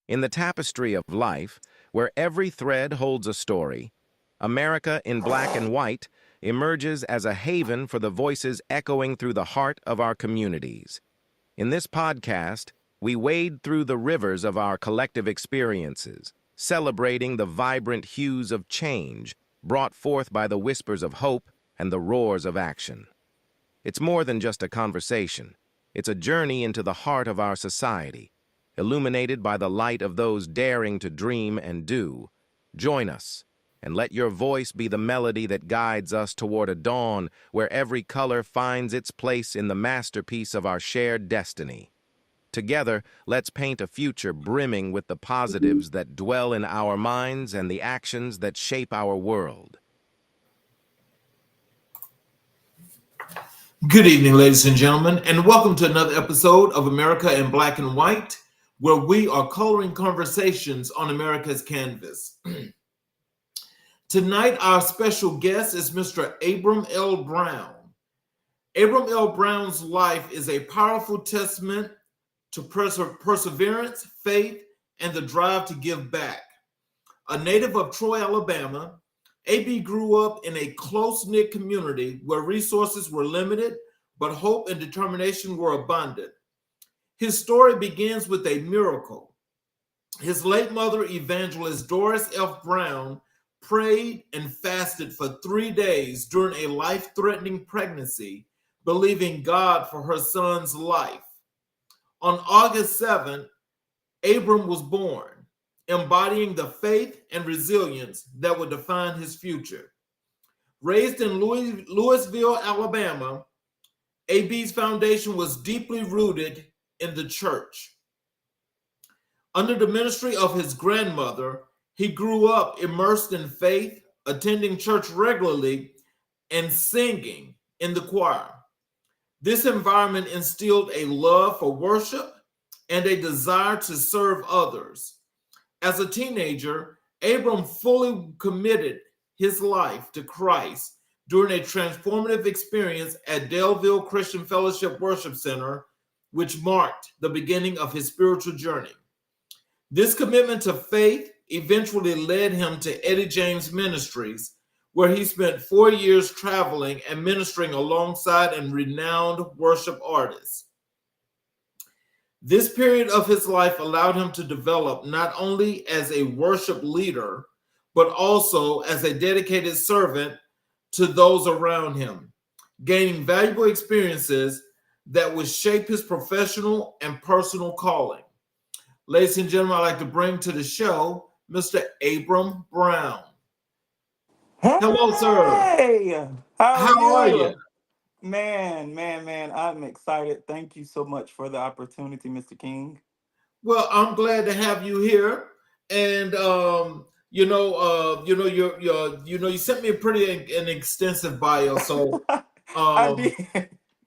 In the tapestry of life, where every thread holds a story, America in Black and White emerges as a haven for the voices echoing through the heart of our communities. In this podcast, we wade through the rivers of our collective experiences, celebrating the vibrant hues of change brought forth by the whispers of hope and the roars of action. It's more than just a conversation. It's a journey into the heart of our society, illuminated by the light of those daring to dream and do. Join us, and let your voice be the melody that guides us toward a dawn where every color finds its place in the masterpiece of our shared destiny. Together, let's paint a future brimming with the positives that dwell in our minds and the actions that shape our world. Good evening, ladies and gentlemen, and welcome to another episode of America in Black and White, where we are coloring conversations on America's canvas. Tonight, our special guest is Mr. Abriam L. Brown. Abriam L. Brown's life is a powerful testament to perseverance, faith, and the drive to give back. A native of Troy, Alabama, AB grew up in a close-knit community where resources were limited, but hope and determination were abundant. His story begins with a miracle. His late mother, evangelist Doris F. Brown, prayed and fasted for 3 days during a life-threatening pregnancy, believing God for her son's life. On August 7th, Abriam was born, embodying the faith and resilience that would define his future. Raised in Louisville, Alabama, AB's foundation was deeply rooted in the church. Under the ministry of his grandmother, he grew up immersed in faith, attending church regularly, and singing in the choir. This environment instilled a love for worship and a desire to serve others. As a teenager, Abriam fully committed his life to Christ during a transformative experience at Delville Christian Fellowship Worship Center, which marked the beginning of his spiritual journey. This commitment to faith eventually led him to Eddie James Ministries, where he spent 4 years traveling and ministering alongside a renowned worship artists. This period of his life allowed him to develop not only as a worship leader, but also as a dedicated servant to those around him, gaining valuable experiences that would shape his professional and personal calling. Ladies and gentlemen, I'd like to bring to the show Mr. Abriam Brown. Hello, sir. Hey, how How are are you? you? Man, I'm excited. Thank you so much for the opportunity, Mr. King. Well, I'm glad to have you here. And you sent me a pretty an extensive bio, so I um, did.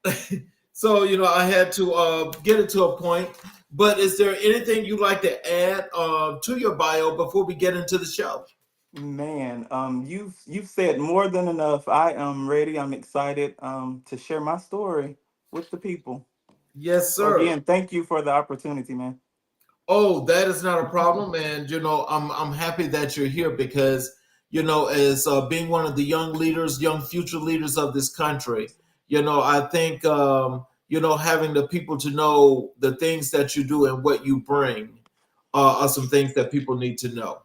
I had to get it to a point. But is there anything you'd like to add to your bio before we get into the show? Man, you've said more than enough. I am ready. I'm excited to share my story with the people. Yes, So sir. again, thank you for the opportunity, man. Oh, that is not a problem, and I'm happy that you're here because as being one of the young leaders, young future leaders of this country, I think having the people to know the things that you do and what you bring are some things that people need to know.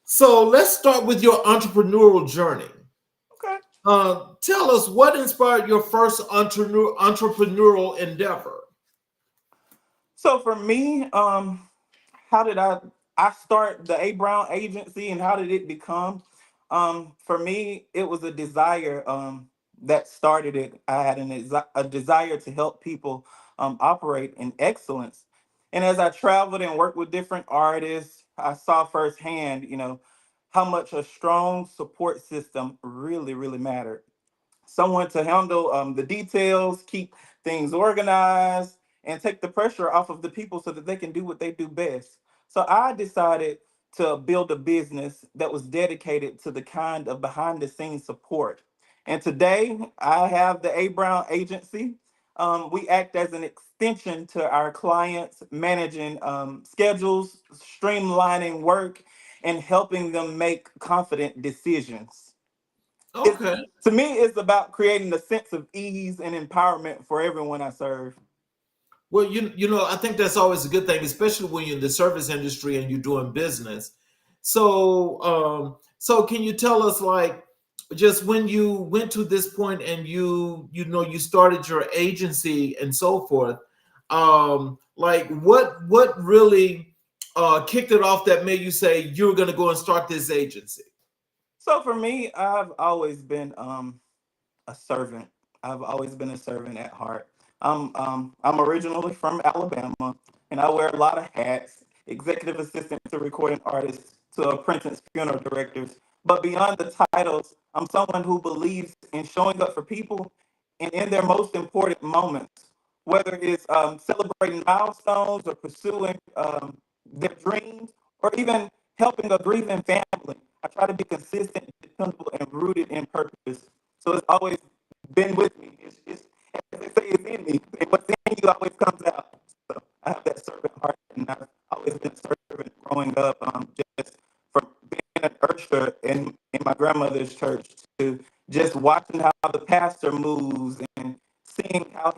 So let's start with your entrepreneurial journey. Okay. Tell us what inspired your first entrepreneurial endeavor. So for me, how did I start the A Brown agency and how did it become? For me, it was a desire that started it. I had a desire to help people operate in excellence. And as I traveled and worked with different artists, I saw firsthand, how much a strong support system really mattered. Someone to handle the details, keep things organized, and take the pressure off of the people so that they can do what they do best. So I decided to build a business that was dedicated to the kind of behind the scenes support. And today I have the A Brown Agency. We act as an extension to our clients, managing schedules, streamlining work, and helping them make confident decisions. Okay. To me, it's about creating a sense of ease and empowerment for everyone I serve. Well, I think that's always a good thing, especially when you're in the service industry and you're doing business. So can you tell us, like, just when you went to this point and you started your agency and so forth, like what really kicked it off that made you say you're going to go and start this agency? So for me, I've always been a servant. I've always been a servant at heart. I'm originally from Alabama, and I wear a lot of hats: executive assistant to recording artists to apprentice funeral directors. But beyond the titles, I'm someone who believes in showing up for people and in their most important moments, whether it's celebrating milestones or pursuing their dreams, or even helping a grieving family. I try to be consistent, dependable, and rooted in purpose. So it's always been with me. It's as they say, it's in me. And what's in you always comes out. So I have that servant heart, and I've always been a servant growing up. Just from being an usher in my grandmother's church to just watching how the pastor moves and seeing how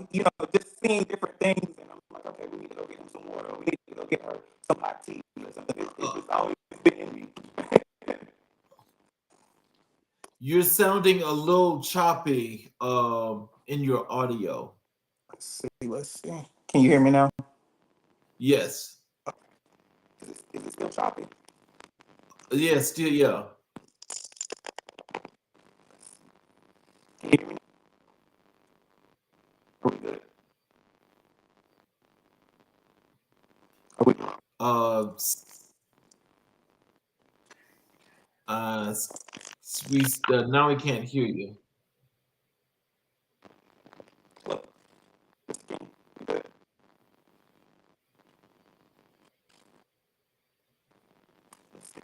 just seeing different things. And I'm like, okay, we need to go get him some water. We need to go get her some hot tea or something. It's just always been in me. You're sounding a little choppy in your audio. Let's see. Can you hear me now? Yes. Is it still choppy? Yeah, still, yeah. Can you hear me? Are we good? Are we good? Now we can't hear you. Look, good. Let's see.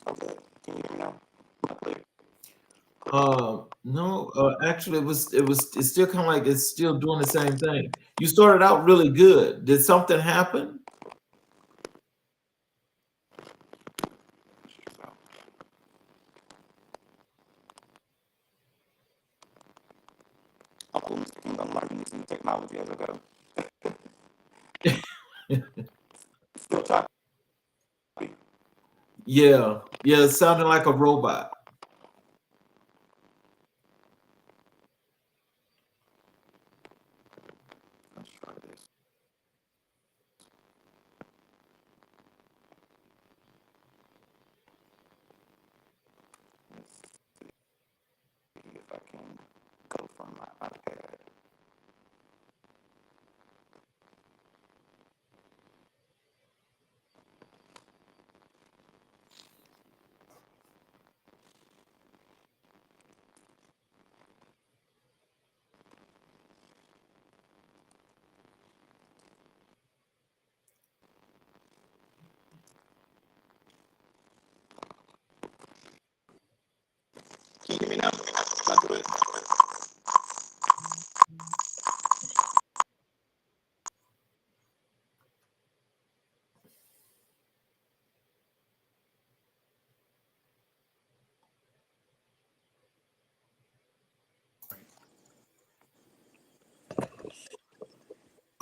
Okay. Can you hear me now? Am I clear? No, actually, it's still kind of like it's still doing the same thing. You started out really good. Did something happen? I'm learning this new technology as I go. Still choppy. Yeah, it sounded like a robot. Let's try this. Let's see if I can go from my iPad. Can you hear me now? Am I good?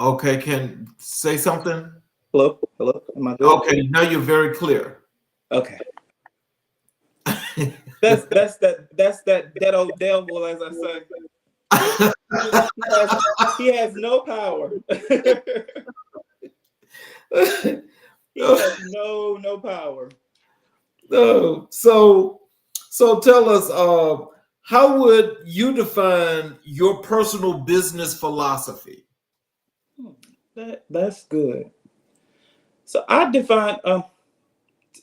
Okay, can say something? Hello? Am I good? Okay, now you're very clear. Okay. That's that old devil, as I say. He has no power. He has no power. So tell us, how would you define your personal business philosophy? That's good. So I define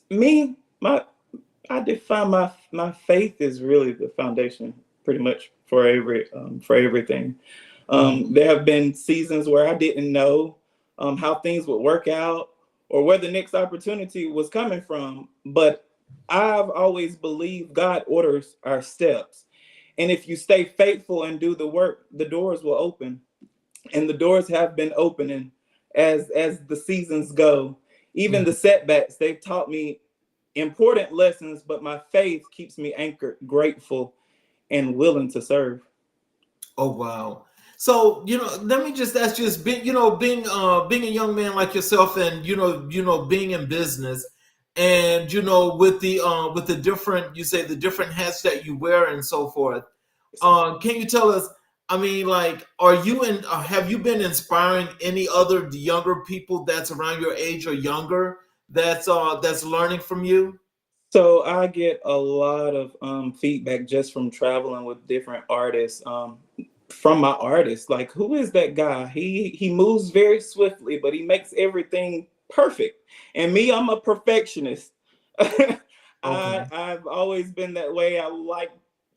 me my I define my faith is really the foundation, pretty much for everything. There have been seasons where I didn't know how things would work out, or where the next opportunity was coming from. But I've always believed God orders our steps. And if you stay faithful and do the work, the doors will open. And the doors have been opening as the seasons go. Even the setbacks, they've taught me important lessons, but my faith keeps me anchored, grateful, and willing to serve. Oh wow. So, let me just ask you this, being a young man like yourself, and being in business, and with the different, you say, the different hats that you wear and so forth. Can you tell us, I mean, like, have you been inspiring any other younger people that's around your age or younger that's learning from you? So I get a lot of feedback just from traveling with different artists. From my artists, like, who is that guy? He moves very swiftly, but he makes everything perfect. And me, I'm a perfectionist. Okay. I've always been that way. I like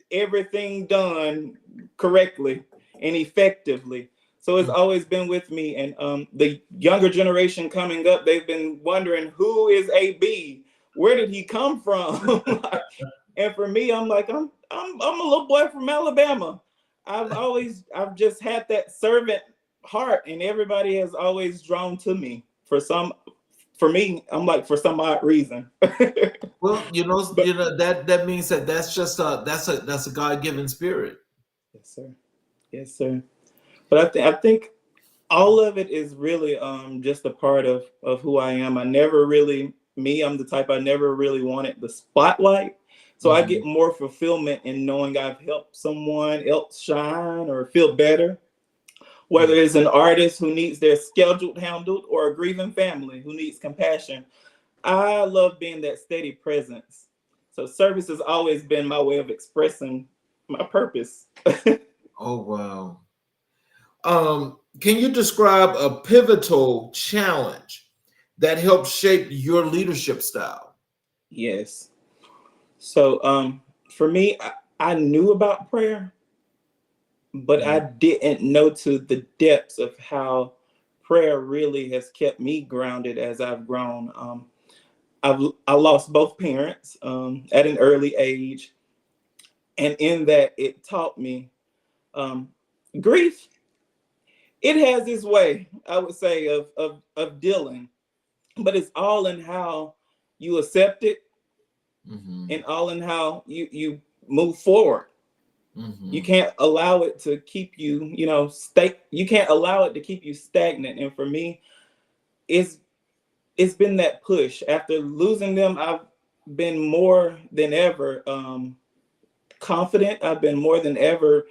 everything done correctly and effectively. So it's always been with me. And the younger generation coming up, they've been wondering, who is AB? Where did he come from? And for me, I'm like, I'm a little boy from Alabama. I've just had that servant heart, and everybody has always drawn to me for me, I'm like, for some odd reason. Well, But that means that that's a God-given spirit. yes, sir. Yes, sir. But I think all of it is really just a part of who I am. I never really me. I'm the type, I never really wanted the spotlight. So I Mhm. get more fulfillment in knowing I've helped someone else shine or feel better. Whether Yeah. it's an artist who needs their schedule handled or a grieving family who needs compassion. I love being that steady presence. So service has always been my way of expressing my purpose. Oh wow. Can you describe a pivotal challenge that helped shape your leadership style? Yes. So for me, I knew about prayer, but I Mhm. didn't know to the depths of how prayer really has kept me grounded as I've grown. I lost both parents at an early age, and in that, it taught me um, grief. It has its way, I would say, of dealing, but it's all in how you accept it, Mhm. and all in how you move forward. You Mhm. can't allow it to keep you, stay. You can't allow it to keep you stagnant. And for me, it's it's been that push. After losing them, I've been more than ever confident. I've been more than ever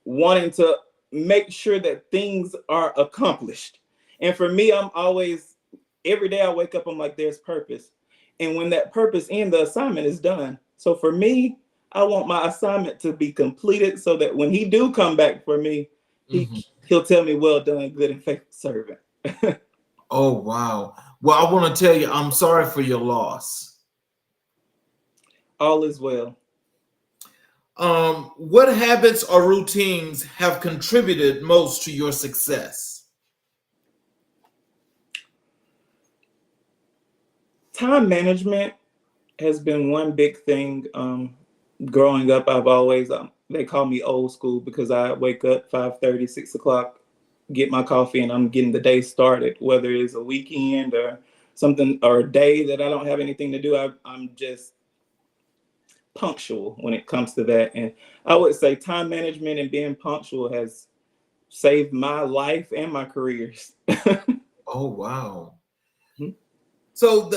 wanting to make sure that things are accomplished. And for me, I'm always, every day I wake up, I'm like, there's purpose. And when that purpose ends, the assignment is done. So for me, I want my assignment to be completed so that when he do come back for me, he Mhm. he'll tell me, well done, good and faithful servant. Oh wow. Well, I want to tell you, I'm sorry for your loss. All is well. What habits or routines have contributed most to your success? Time management has been one big thing. Growing up, I've always they call me old school because I wake up 5:30, 6 o'clock, get my coffee, and I'm getting the day started. Whether it's a weekend or something, or a day that I don't have anything to do, I'm just punctual when it comes to that. And I would say time management and being punctual has saved my life and my careers. Oh wow. So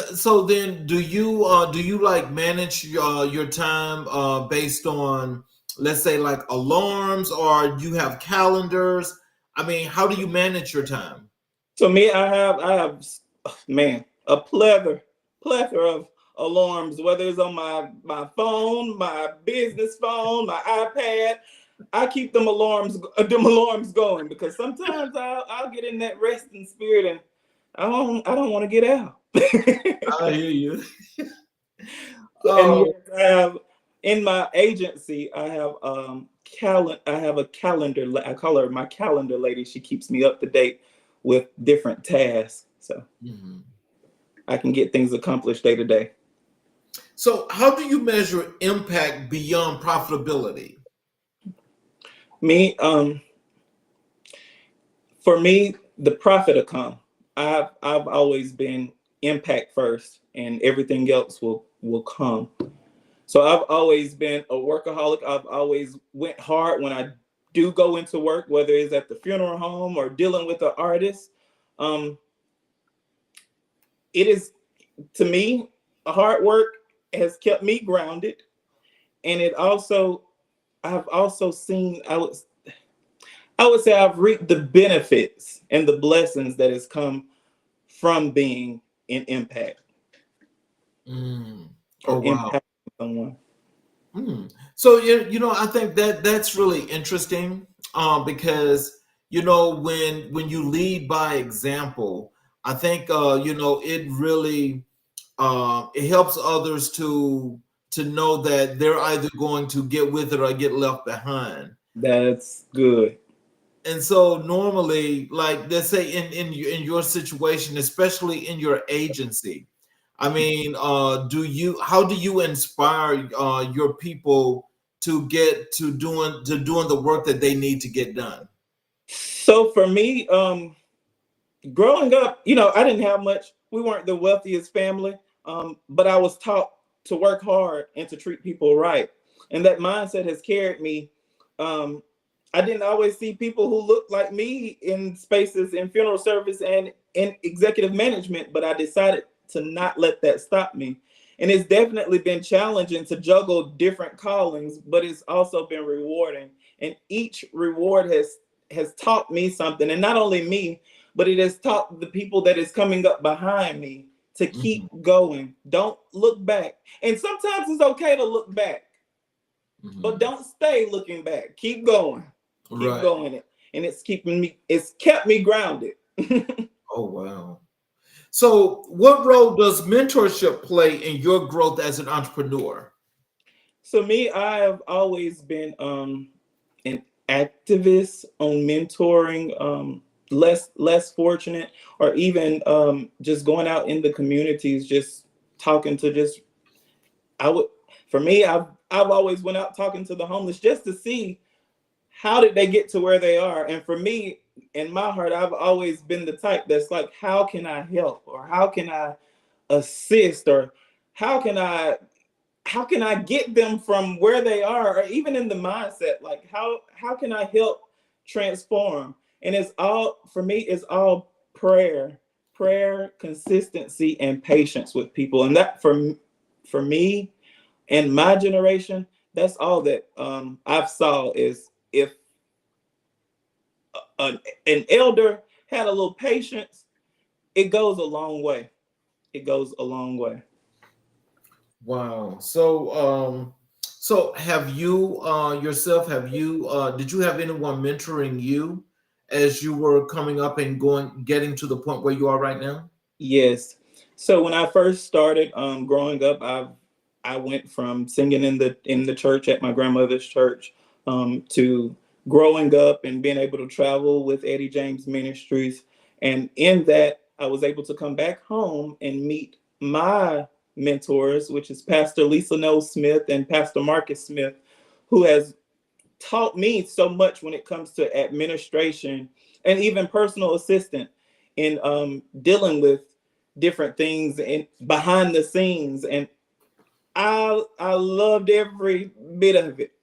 then, do you like manage your time based on, let's say, like alarms, or you have calendars? I mean, how do you manage your time? So me, I have man, a plethora of alarms, whether it's on my phone, my business phone, my iPad. I keep them alarms going because sometimes I'll get in that resting spirit and I don't want to get out. I hear you. And Oh, yes, I have in my agency, I have a calendar. I call her my calendar lady. She keeps me up to date with different tasks. So mhm. I can get things accomplished day to day. So, how do you measure impact beyond profitability? Me, for me, the profit will come. I've always been impact first, and everything else will come. So I've always been a workaholic. I've always went hard when I do go into work, whether it's at the funeral home or dealing with an artist. Um, it is, to me, hard work has kept me grounded, and I've also seen, I would say I've reaped the benefits and the blessings that has come from being in impact Oh, or wow. impacting someone. So, I think that that's really interesting, because when you lead by example, I think it really it helps others to know that they're either going to get with it or get left behind. That's good. And so normally, like, let's say in your situation, especially in your agency, I mean, how do you inspire your people to get to doing the work that they need to get done? So for me, growing up, I didn't have much. We weren't the wealthiest family, but I was taught to work hard and to treat people right. And that mindset has carried me. Um, I didn't always see people who looked like me in spaces in funeral service and in executive management, but I decided to not let that stop me. And it's definitely been challenging to juggle different callings, but it's also been rewarding. And each reward has taught me something, and not only me, but it has taught the people that is coming up behind me to keep going. Don't look back. And sometimes it's okay to look back, but don't stay looking back. Keep going. Keep Right. going. And it's kept me grounded. Oh, wow. So, what role does mentorship play in your growth as an entrepreneur? So me, I have always been an activist on mentoring less fortunate, or even just going out in the communities, just talking to just I would for me, I've always went out talking to the homeless just to see how did they get to where they are. And for me, in my heart, I've always been the type that's like, how can I help, or how can I assist, or how can I get them from where they are, or even in the mindset, like how can I help transform? And it's all, for me, it's all prayer, consistency, and patience with people. And that for me and my generation, that's all that I've saw is if an elder had a little patience, it goes a long way. It goes a long way. Wow. So have you yourself, did you have anyone mentoring you as you were coming up and getting to the point where you are right now? Yes. So when I first started growing up, I went from singing in the church at my grandmother's church to growing up and being able to travel with Eddie James Ministries. And in that, I was able to come back home and meet my mentors, which is Pastor Lisa Noel Smith and Pastor Marcus Smith, who has taught me so much when it comes to administration and even personal assistant in dealing with different things and behind the scenes. And I loved every bit of it.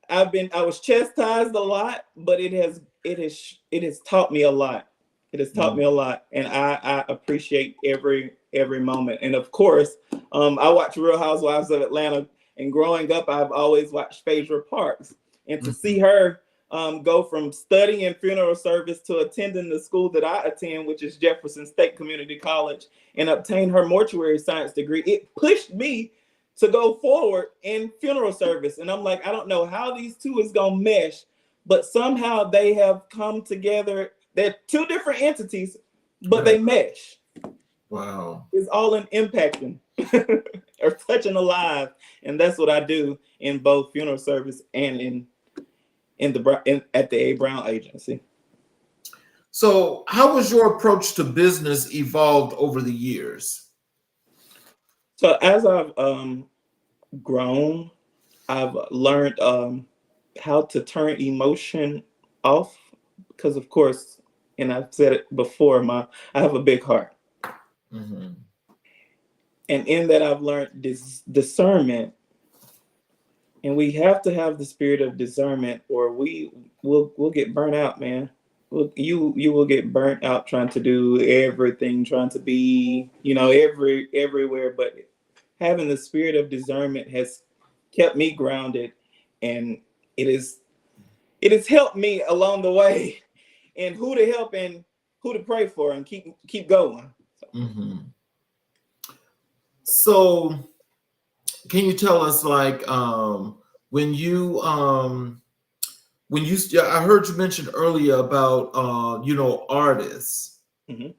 I was chastised a lot, but it has taught me a lot. It has taught me a lot, and I appreciate every moment. And of course, I watch Real Housewives of Atlanta, and growing up, I've always watched Phaedra Parks, and to see her go from studying funeral service to attending the school that I attend, which is Jefferson State Community College, and obtain her mortuary science degree, it pushed me to go forward in funeral service. And I'm like, I don't know how these two is gonna mesh, but somehow they have come together. They're two different entities, but they mesh. Wow. It's all in impacting or touching a life. And that's what I do in both funeral service and at the A. Brown Agency. So how has your approach to business evolved over the years? So as I've grown, I've learned how to turn emotion off, because of course, and I've said it before, I have a big heart. Mm-hmm. And in that I've learned this discernment, and we have to have the spirit of discernment, or we'll get burnt out, man. You will get burnt out trying to do everything, trying to be, everywhere. But having the spirit of discernment has kept me grounded, and it is it has helped me along the way, and who to help and who to pray for, and keep going. Mm-hmm. So can you tell us, like, when you I heard you mention earlier about artists. Mhm.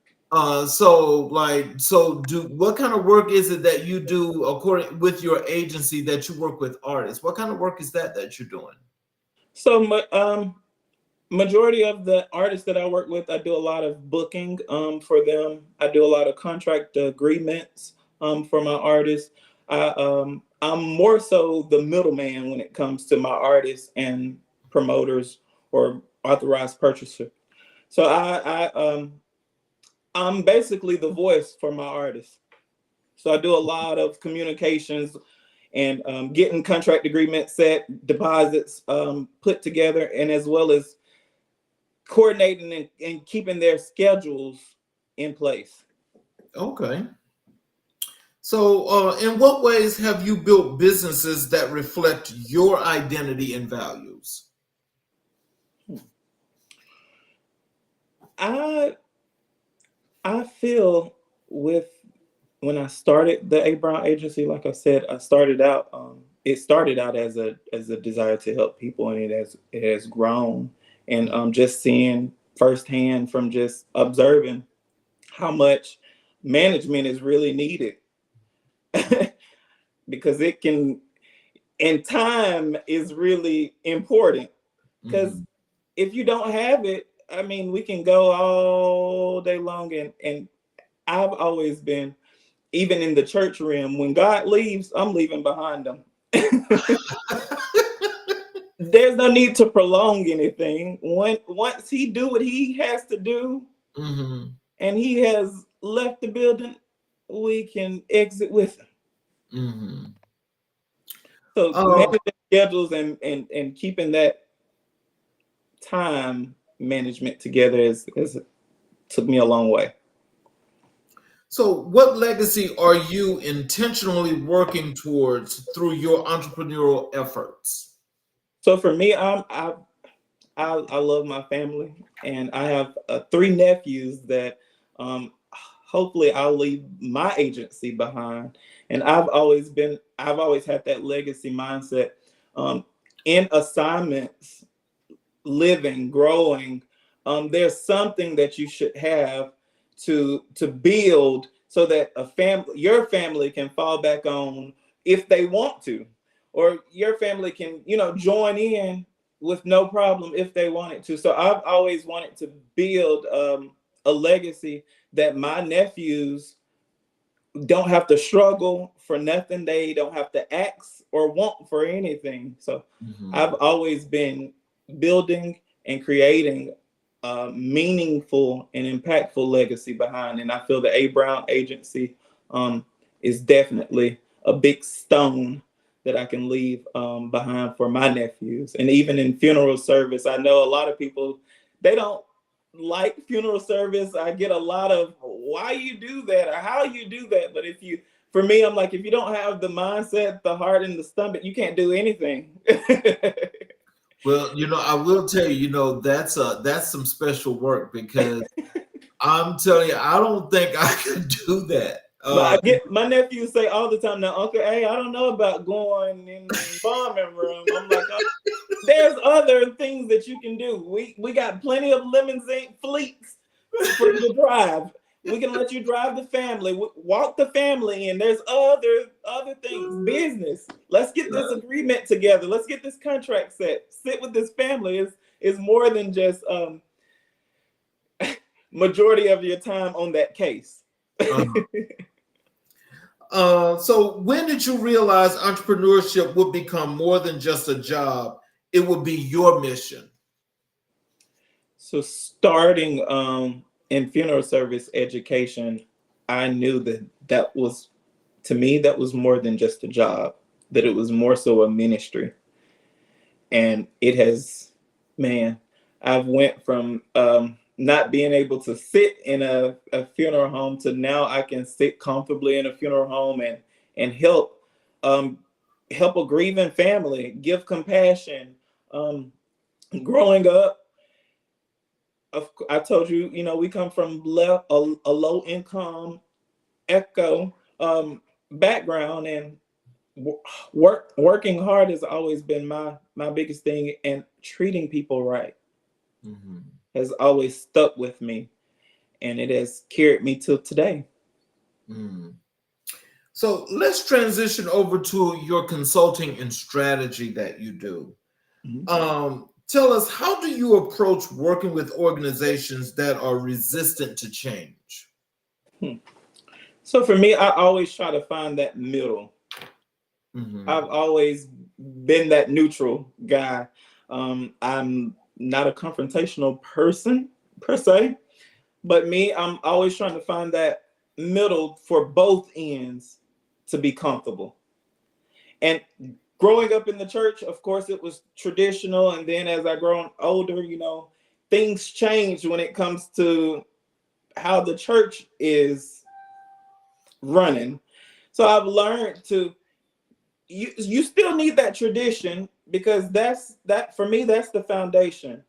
What kind of work is it that you do according with your agency that you work with artists? What kind of work is that you're doing? So, majority of the artists that I work with, I do a lot of booking for them. I do a lot of contract agreements for my artists. I'm more so the middleman when it comes to my artists and promoters or authorized purchaser. So I'm basically the voice for my artists. So I do a lot of communications and getting contract agreements set, deposits put together, and as well as coordinating and keeping their schedules in place. Okay. So, in what ways have you built businesses that reflect your identity and values? I I feel with when I started the Abriam agency, like I said, I started out. It started out as a desire to help people, and it has grown, and just seeing firsthand from just observing how much management is really needed, because it can, and time is really important, because Mhm. if you don't have it, I mean, we can go all day long, and I've always been, even in the church realm, when God leaves, I'm leaving behind him. There's no need to prolong anything. Once he do what he has to do, Mhm. and he has left the building, we can exit with him. Mhm. So Uh, managing schedules and keeping that time management together is took me a long way. so, what legacy are you intentionally working towards through your entrepreneurial efforts? So for me, I love my family, and I have three nephews that hopefully I'll leave my agency behind. And I've always had that legacy mindset um, in assignments, living, growing. There's something that you should have to build, so that your family can fall back on if they want to, or your family can, join in with no problem if they wanted to. So I've always wanted to build a legacy that my nephews don't have to struggle for nothing. They don't have to ask or want for anything. So I've Mhm. always been building and creating a meaningful and impactful legacy behind. And I feel the A. Brown Agency is definitely a big stone that I can leave behind for my nephews. And even in funeral service, I know a lot of people, they don't like funeral service. I get a lot of why you do that or how you do that. But for me, I'm like, if you don't have the mindset, the heart, and the stomach, you can't do anything. Well, I will tell you, that's some special work, because I'm telling you, I don't think I could do that. But I get my nephews say all the time now, Uncle A, I don't know about going in the embalming room. I'm like, oh, there's other things that you can do. We got plenty of limousine fleets for you to drive. We can let you drive the family, walk the family in. There's other things, business. Let's get this agreement together. Let's get this contract set. Sit with this family is more than just majority of your time on that case. Uh, So when did you realize entrepreneurship would become more than just a job? It would be your mission. So starting in funeral service education, I knew that that was, to me, that was more than just a job, that it was more so a ministry. And it has, man, I've went from not being able to sit in a funeral home to now I can sit comfortably in a funeral home and help um, help a grieving family, give compassion. Um, Growing up, I told you, we come from a low income echo background, and working hard has always been my biggest thing, and treating people right Mm-hmm. has always stuck with me, and it has carried me till today. Mm. So let's transition over to your consulting and strategy that you do. Mhm. Tell us, how do you approach working with organizations that are resistant to change? Hmm. So for me, I always try to find that middle. Mm-hmm. I've always been that neutral guy. I'm not a confrontational person per se, but I'm always trying to find that middle for both ends to be comfortable. And growing up in the church, of course, it was traditional. And then as I grown older, things change when it comes to how the church is running. So I've learned to, you still need that tradition, because that for me, that's the foundation.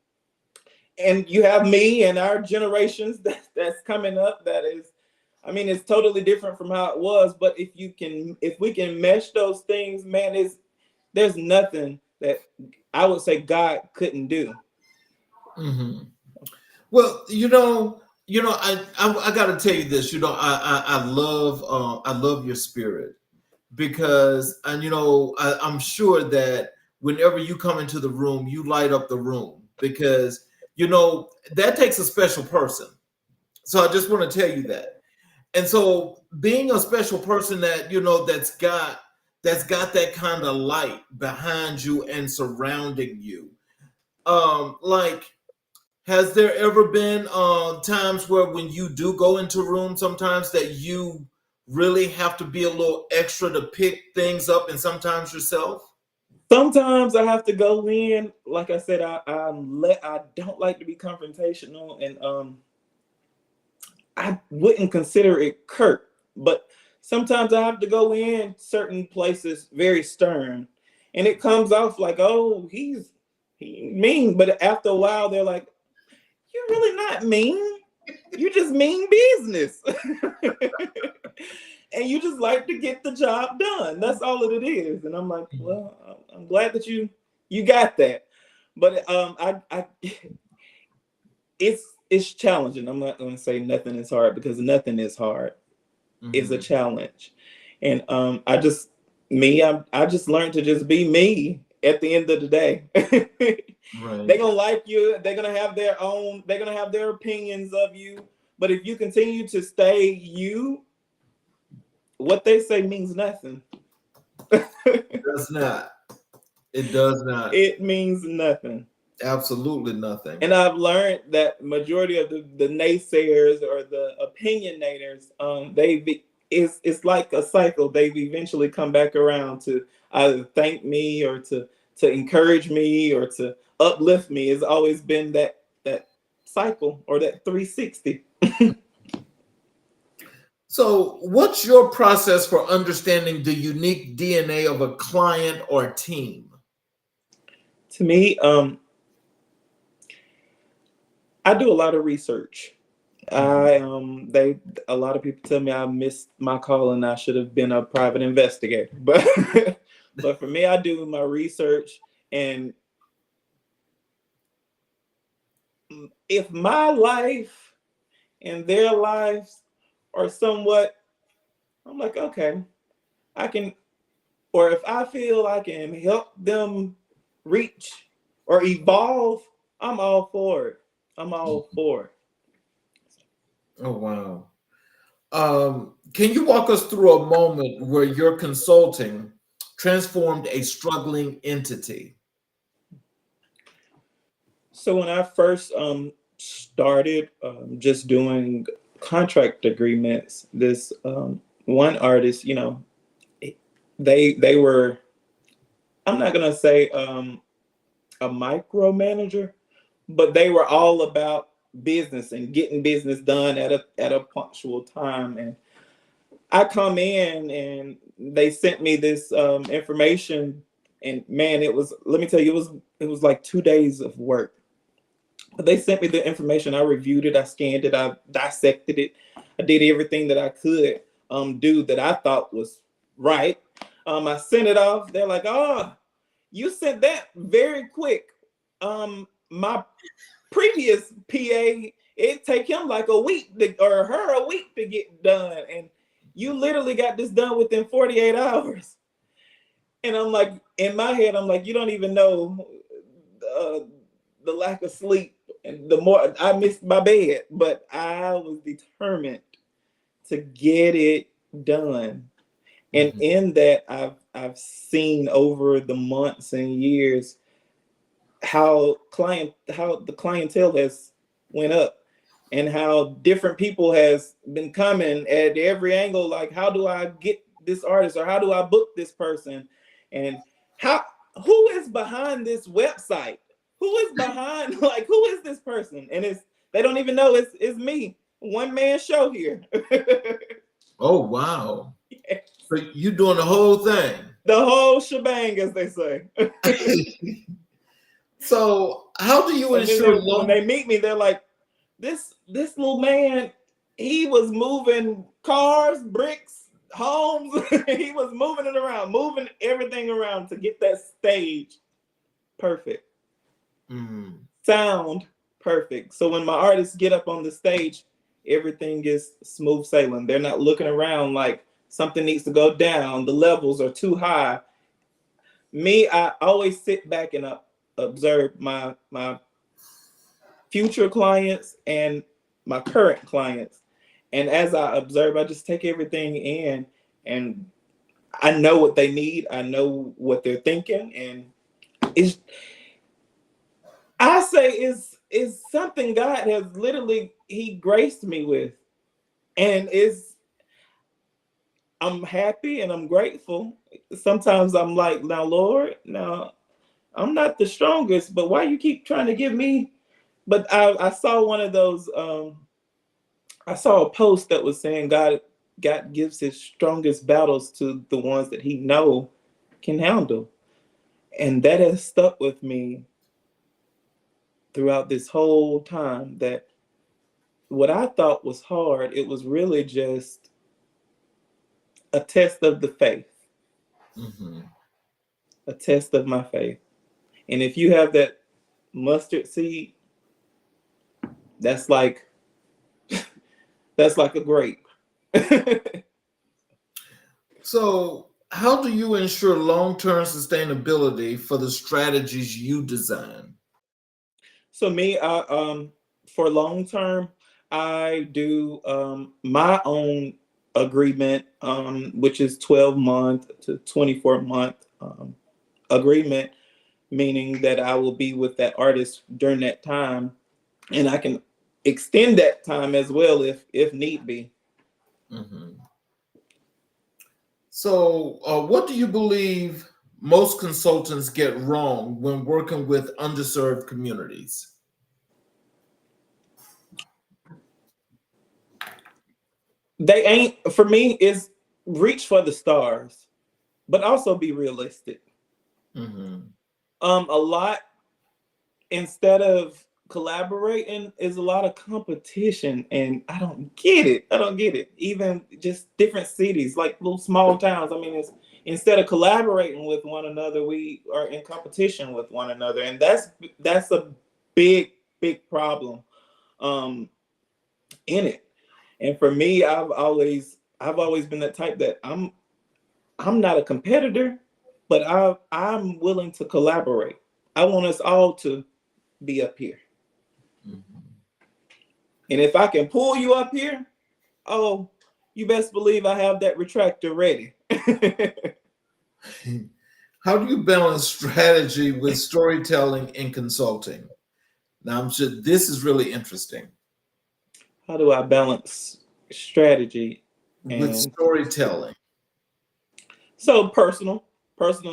And you have me and our generations that's coming up, that is, I mean, it's totally different from how it was. But if we can mesh those things, man, there's nothing that I would say God couldn't do. Mm-hmm. Well, I got to tell you this. I love your spirit, because, and I'm sure that whenever you come into the room, you light up the room, because that takes a special person. So I just want to tell you that. And so being a special person that that's got that kind of light behind you and surrounding you, like, has there ever been times where, when you do go into rooms, sometimes that you really have to be a little extra to pick things up, and sometimes yourself? Sometimes I have to go in. Like I said, I don't like to be confrontational, and I wouldn't consider it curt, but sometimes I have to go in certain places very stern, and it comes off like, oh, he mean, but after a while they're like, you're really not mean. You just mean business. And you just like to get the job done. That's all that it is. And I'm like, well, I'm glad that you got that. But I it's challenging. I'm not going to say nothing is hard, because nothing is hard. It's a Mm-hmm. challenge. And I just learned to just be me at the end of the day. They're Right. gonna like you, they're gonna have their opinions of you. But if you continue to stay you, what they say means nothing. It does not. It does not. It means nothing. Absolutely nothing. And I've learned that majority of the naysayers or the opinionators, it's like a cycle. They've eventually come back around to either thank me, or to encourage me, or to uplift me. It's always been that cycle, or that 360. So, what's your process for understanding the unique DNA of a client or team? To me, I do a lot of research. Mhm. A lot of people tell me I missed my call and I should have been a private investigator. But but for me, I do my research, and if my life and their lives are somewhat, I'm like, okay, I can, or if I feel I can help them reach or evolve, I'm all for it. I'm all for it. Oh, wow. Can you walk us through a moment where your consulting transformed a struggling entity? So when I first started just doing contract agreements, this one artist, they were, I'm not gonna say a micromanager, but they were all about business and getting business done at a punctual time. And I come in and they sent me this information, and man, it was, let me tell you, it was like 2 days of work. But they sent me the information. I reviewed it, I scanned it, I dissected it, I did everything that I could do that I thought was right. I sent it off. They're like, "Oh, you sent that very quick." My previous PA, it take him like a week or her a week to get done, and you literally got this done within 48 hours. And I'm like, in my head, I'm like, you don't even know the lack of sleep and the more I missed my bed, but I was determined to get it done. And in that, I've seen over the months and years how the clientele has went up, and how different people has been coming at every angle, like, how do I get this artist, or how do I book this person, and who is behind this website, who is behind, like, who is this person? And they don't even know it's me, one man show here. Oh, wow. Yes. So you doing the whole thing? The whole shebang, as they say. So how do you ensure when they meet me, they're like, this little man, he was moving cars, bricks, homes. He was moving it around, moving everything around to get that stage perfect. Sound perfect. So when my artists get up on the stage, everything is smooth sailing. They're not looking around like something needs to go down, the levels are too high. Me, I always sit back and observe my future clients and my current clients. And as I observe, I just take everything in, and I know what they need. I know what they're thinking. And I say is something God has literally, he graced me with. And I'm happy and I'm grateful. Sometimes I'm like, now, Lord, now I'm not the strongest, but why you keep trying to give me? But I saw one of those, I saw a post that was saying God gives his strongest battles to the ones that he know can handle. And that has stuck with me throughout this whole time, that what I thought was hard, it was really just a test of the faith, a test of my faith. And if you have that mustard seed, that's like a grape. So how do you ensure long-term sustainability for the strategies you design? So me, for long term, I do my own agreement, which is 12-month to 24-month agreement, meaning that I will be with that artist during that time, and I can extend that time as well if need be. So what do you believe most consultants get wrong when working with underserved communities? They ain't, for me, is reach for the stars, but also be realistic. A lot, instead of collaborating, is a lot of competition, and I don't get it. Even just different cities, like little small towns, I mean, it's, instead of collaborating with one another, we are in competition with one another, and that's a big problem in it. And for me, I've always been that type that I'm not a competitor, but I'm willing to collaborate. I want us all to be up here. And if I can pull you up here, oh, you best believe I have that retractor ready. How do you balance strategy with storytelling and consulting? Now, I'm sure this is really interesting. How do I balance strategy With and storytelling. so personal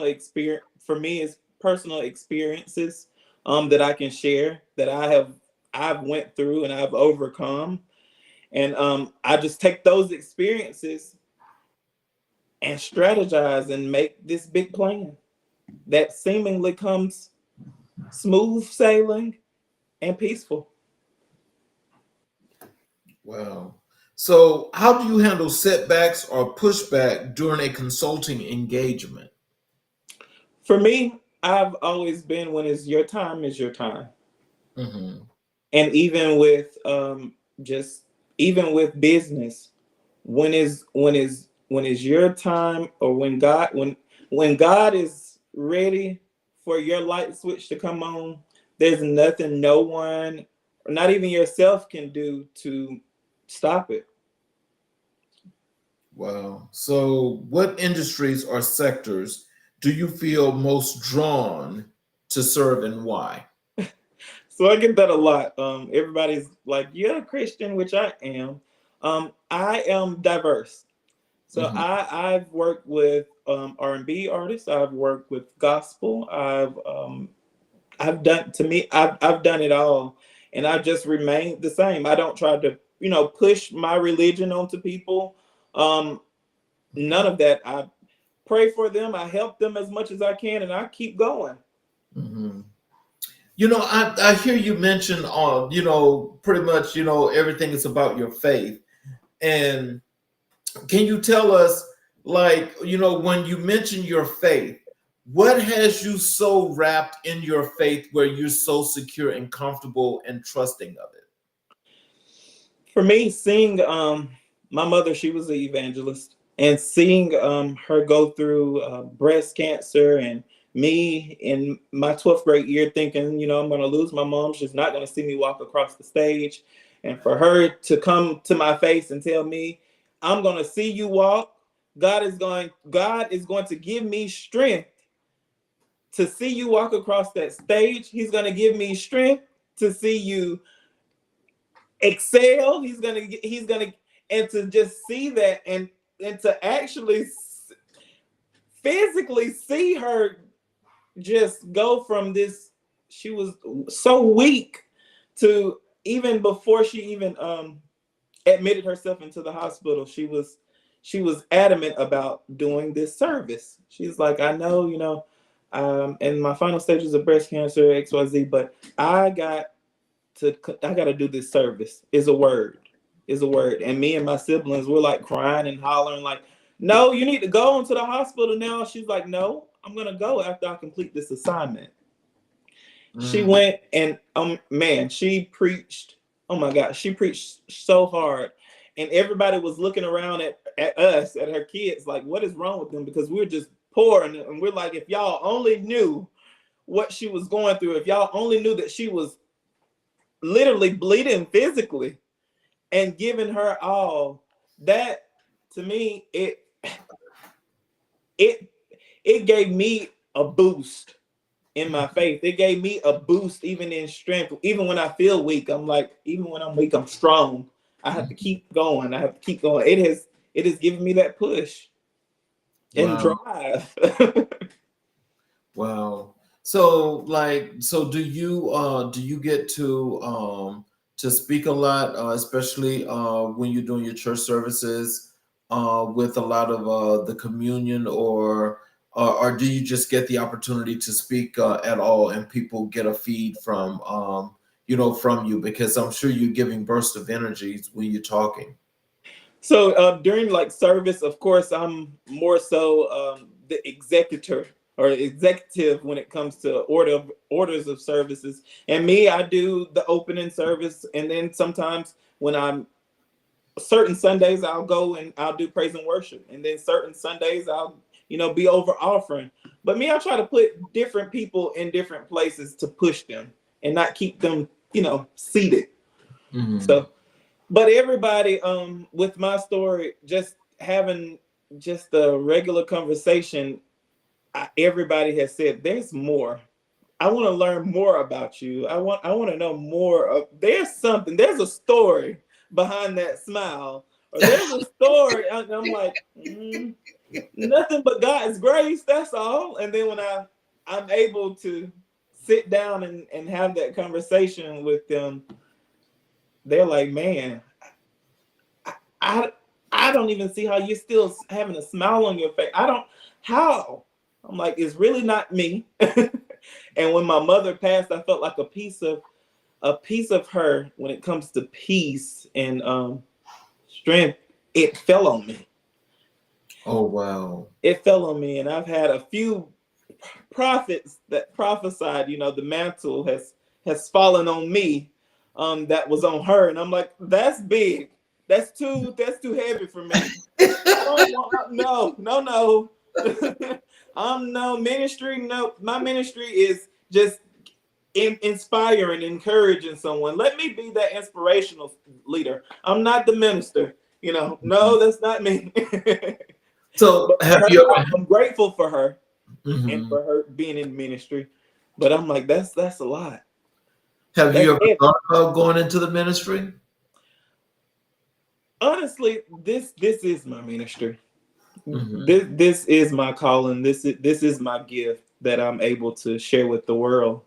experience for me is personal experiences that I can share that I've went through and I've overcome, and I just take those experiences and strategize and make this big plan that seemingly comes smooth sailing and peaceful. Wow. So, how do you handle setbacks or pushback during a consulting engagement? For me, I've always been when it's your time is your time. Hmm. And even with just even with business, when is your time, or when God is ready for your light switch to come on, there's nothing no one, not even yourself, can do to stop it. Wow. So, what industries or sectors do you feel most drawn to serve and why? So I get that a lot. Everybody's like, "You're a Christian," which I am. I am diverse. So Hmm. I've worked with R&B artists. I've worked with gospel. I've done to me. I've done it all, and I just remained the same. I don't try to push my religion onto people. Um, None of that. I pray for them. I help them as much as I can, and I keep going. Hmm. I hear you mention pretty much, everything is about your faith. And can you tell us, like, when you mention your faith, what has you so wrapped in your faith where you're so secure and comfortable and trusting of it? For me, seeing my mother, she was an evangelist, and seeing her go through breast cancer, and me in my 12th grade year thinking, I'm going to lose my mom. She's not going to see me walk across the stage. And for her to come to my face and tell me, I'm going to see you walk. God is going to give me strength to see you walk across that stage. He's going to give me strength to see you excel. He's gonna and to just see that, and to actually physically see her just go from this, she was so weak, to even before she even admitted herself into the hospital, she was adamant about doing this service. She's like, I know, in my final stages of breast cancer, XYZ, but I got to do this service. Is a word. And me and my siblings were like crying and hollering, like, no, you need to go into the hospital now. She's like, no, I'm going to go after I complete this assignment. She Mm. went, and man, she preached. Oh my God, she preached so hard. And everybody was looking around at us, at her kids, like, what is wrong with them? Because we're just poor. And we're like, if y'all only knew what she was going through, if y'all only knew that she was literally bleeding physically and giving her all, that, to me, it it gave me a boost in my faith. It gave me a boost even in strength. Even when I feel weak, I'm like, even when I'm weak, I'm strong. I have to keep going. I have to keep going. It has given me that push and Wow. drive. Wow. So do you get to speak a lot, especially when you're doing your church services with a lot of the communion, or do you just get the opportunity to speak at all, and people get a feed from you, because I'm sure you're giving bursts of energies when you're talking. So during like service, of course, I'm more so the executor or executive when it comes to orders of services. And me, I do the opening service, and then sometimes when I'm certain Sundays, I'll go and I'll do praise and worship, and then certain Sundays I'll be over offering. But me, I try to put different people in different places to push them and not keep them seated. Hmm. So But everybody, with my story, just having just a regular conversation, everybody has said there's more. I want to learn more about you. I want to know more of. There's something. There's a story behind that smile, or there's a story. I'm like, nothing but God's grace. That's all. And then when I'm able to sit down and have that conversation with them, they're like, man, I I don't even see how you're still having a smile on your face. I don't how. I'm like, it's really not me. And when my mother passed, I felt like a piece of her when it comes to peace and strength. It fell on me. Oh wow. It fell on me, and I've had a few prophets that prophesied, the mantle has fallen on me, that was on her, and I'm like, that's big. That's too heavy for me. No. No ministry. No, my ministry is just inspiring, encouraging someone. Let me be that inspirational leader. I'm not the minister. No, that's not me. So I'm grateful for her and Mhm. for her being in ministry, but I'm like, that's a lot. Have That's you ever it. thought about going into the ministry? Honestly, this is my ministry. Mhm. This is my calling. This is my gift that I'm able to share with the world.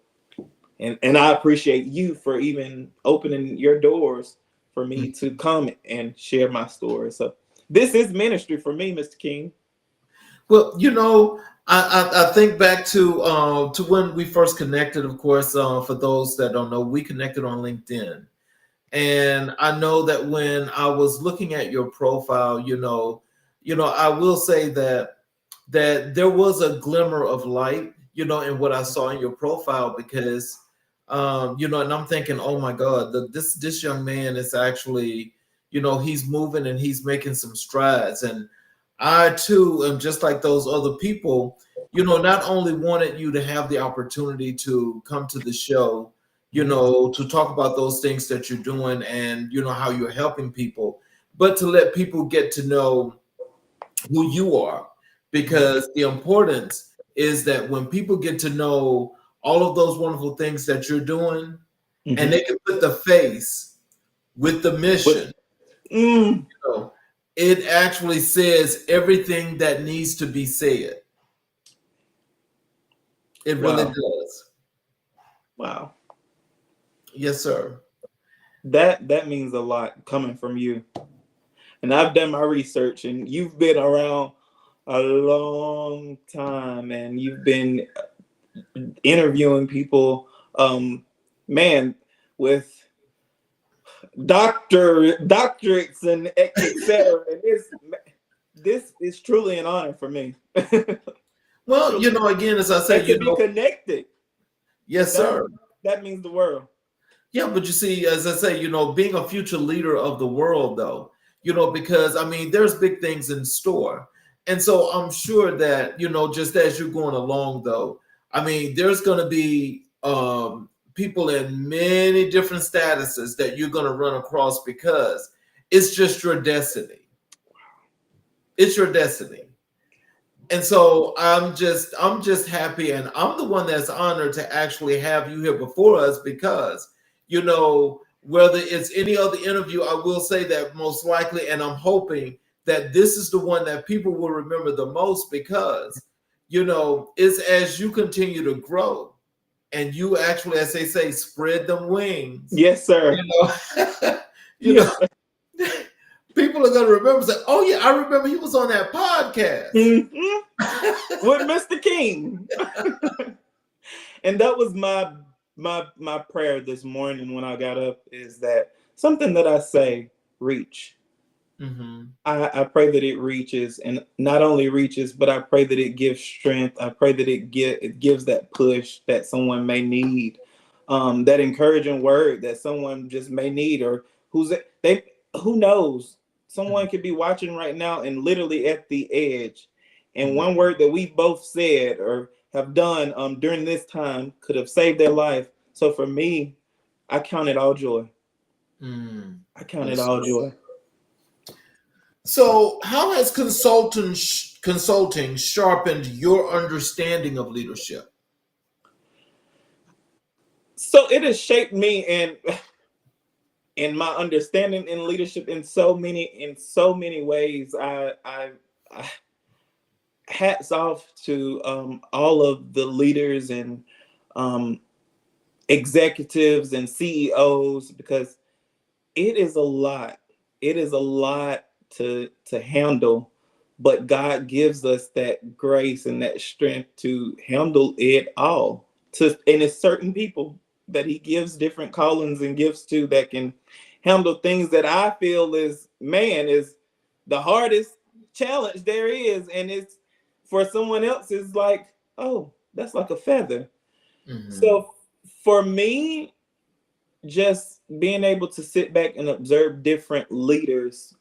And I appreciate you for even opening your doors for me to come and share my story. So this is ministry for me, Mr. King. Well, I think back to when we first connected. Of course, for those that don't know, we connected on LinkedIn, and I know that when I was looking at your profile, I will say that there was a glimmer of light, in what I saw in your profile because, and I'm thinking, oh my God, this young man is actually, he's moving and he's making some strides, and I too am just like those other people, not only wanted you to have the opportunity to come to the show, to talk about those things that you're doing and how you're helping people, but to let people get to know who you are. Because the importance is that when people get to know all of those wonderful things that you're doing, and Mhm. they can put the face with the But mission, know, it actually says everything that needs to be said. It really wow, does. wow, Yes, sir. that means a lot coming from you. And I've done my research, and you've been around a long time, and you've been interviewing people, man, with doctorates and etc. And this is truly an honor for me. Well, Truly, again, as I say, and to be connected, yes, that sir. that means the world. Yeah, but you see, as I say, being a future leader of the world, though, because I mean, there's big things in store. And so I'm sure that, just as you're going along, though, I mean, there's going to be people in many different statuses that you're going to run across because it's just your destiny. It's your destiny. And so I'm just happy, and I'm the one that's honored to actually have you here before us because whether it's any other interview, I will say that most likely, and I'm hoping that this is the one that people will remember the most because it's as you continue to grow and you actually, as they say, spread them wings. Yes, sir. you know you know Yes. people are going to remember, say, oh yeah, I remember he was on that podcast. Mhm. With Mr. King. And that was my prayer this morning when I got up, is that something that I say reach. Hmm. I pray that it reaches, and not only reaches, but I pray that it gives strength. I pray that it gives that push that someone may need, that encouraging word that someone just may need, or who knows, someone could be watching right now and literally at the edge, and one word that we both said or have done during this time could have saved their life. So for me, I count it all joy. Mm. I count it all joy. So, how has consulting sharpened your understanding of leadership? So it has shaped me in my understanding in leadership in so many ways. I hats off to all of the leaders and um, executives and CEOs, because it is a lot. It is a lot to handle, but God gives us that grace and that strength to handle it all. And it's certain people that He gives different callings and gifts to that can handle things that I feel is the hardest challenge there is, and it's for someone else is like, oh, that's like a feather. Mm-hmm. So for me, just being able to sit back and observe different leaders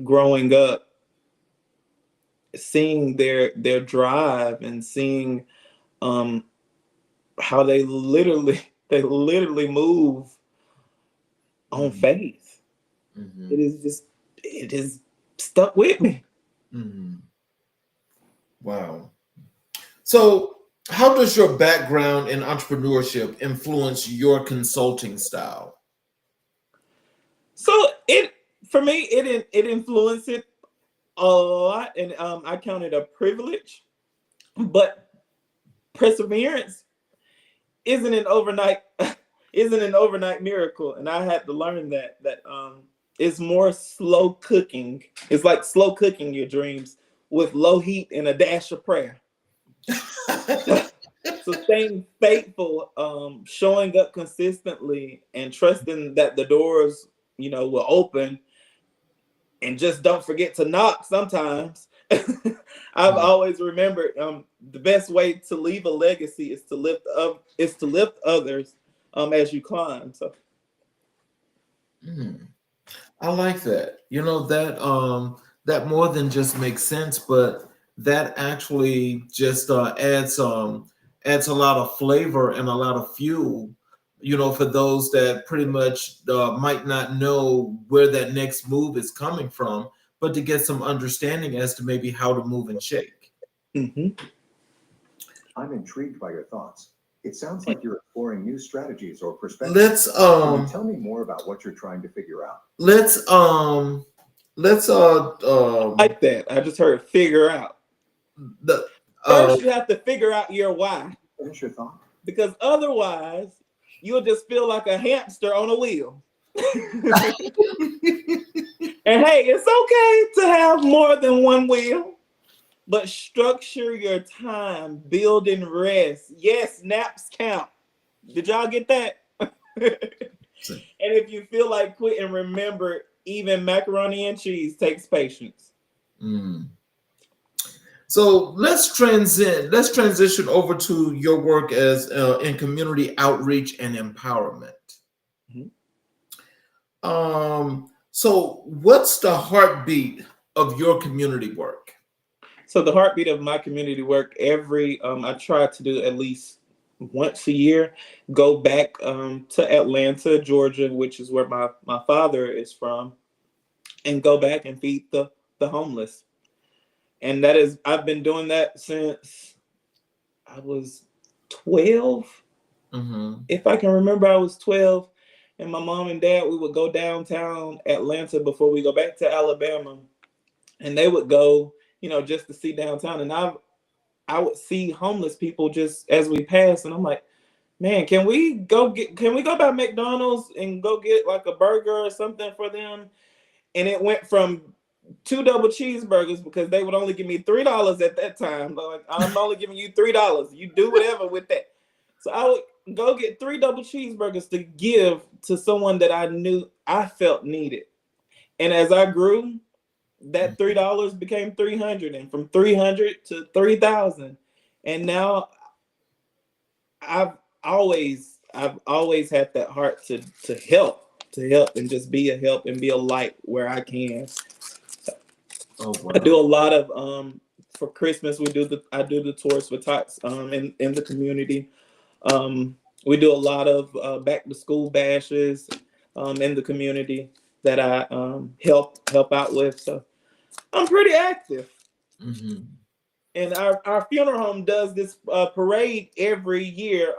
growing up, seeing their drive and seeing how they literally move on Mm-hmm. faith. Mm-hmm. It is stuck with me. Mm-hmm. Wow. So, how does your background in entrepreneurship influence your consulting style? So it for me it influenced it a lot, and I count it a privilege, but perseverance isn't an overnight isn't an overnight miracle, and I had to learn that it's more slow cooking. It's like slow cooking your dreams with low heat and a dash of prayer. So staying faithful, showing up consistently, and trusting that the doors, will open, and just don't forget to knock sometimes. I've always remembered the best way to leave a legacy is to lift others as you climb. So Mm. I like that. That more than just makes sense, but that actually just adds a lot of flavor and a lot of fuel. For those that pretty much might not know where that next move is coming from, but to get some understanding as to maybe how to move and shake. mhm. I'm intrigued by your thoughts. It sounds like you're exploring new strategies or perspectives. Let's Can you tell me more about what you're trying to figure out? let's let's Like that. I just heard figure out. the First, you have to figure out your why, Finish your thought. because otherwise, you'll just feel like a hamster on a wheel. And hey, it's okay to have more than one wheel, but structure your time, build and rest. Yes, naps count. Did y'all get that? And if you feel like quitting, remember, even macaroni and cheese takes patience. Mm. So let's transition over to your work as in community outreach and empowerment. Mhm. So what's the heartbeat of your community work? So the heartbeat of my community work, I try to do at least once a year, go back to Atlanta, Georgia, which is where my father is from, and go back and feed the homeless. And I've been doing that since I was 12. Mm-hmm. If I can remember, I was 12. And my mom and dad, we would go downtown Atlanta before we go back to Alabama. And they would go, just to see downtown. And I would see homeless people just as we passed. And I'm like, man, can we go by McDonald's and go get like a burger or something for them? And it went from 2 double cheeseburgers, because they would only give me $3 at that time. Like, I'm only giving you $3. You do whatever with that. So I would go get 3 double cheeseburgers to give to someone that I knew I felt needed. And as I grew, that $3 became 300, and from 300 to 3,000. And now I've always had that heart to help and just be a help and be a light where I can. Oh, wow. I do a lot of for Christmas I do the tours for tots in the community. We do a lot of back to school bashes. in the community that I help out with. So I'm pretty active. Mm-hmm. And our funeral home does this parade every year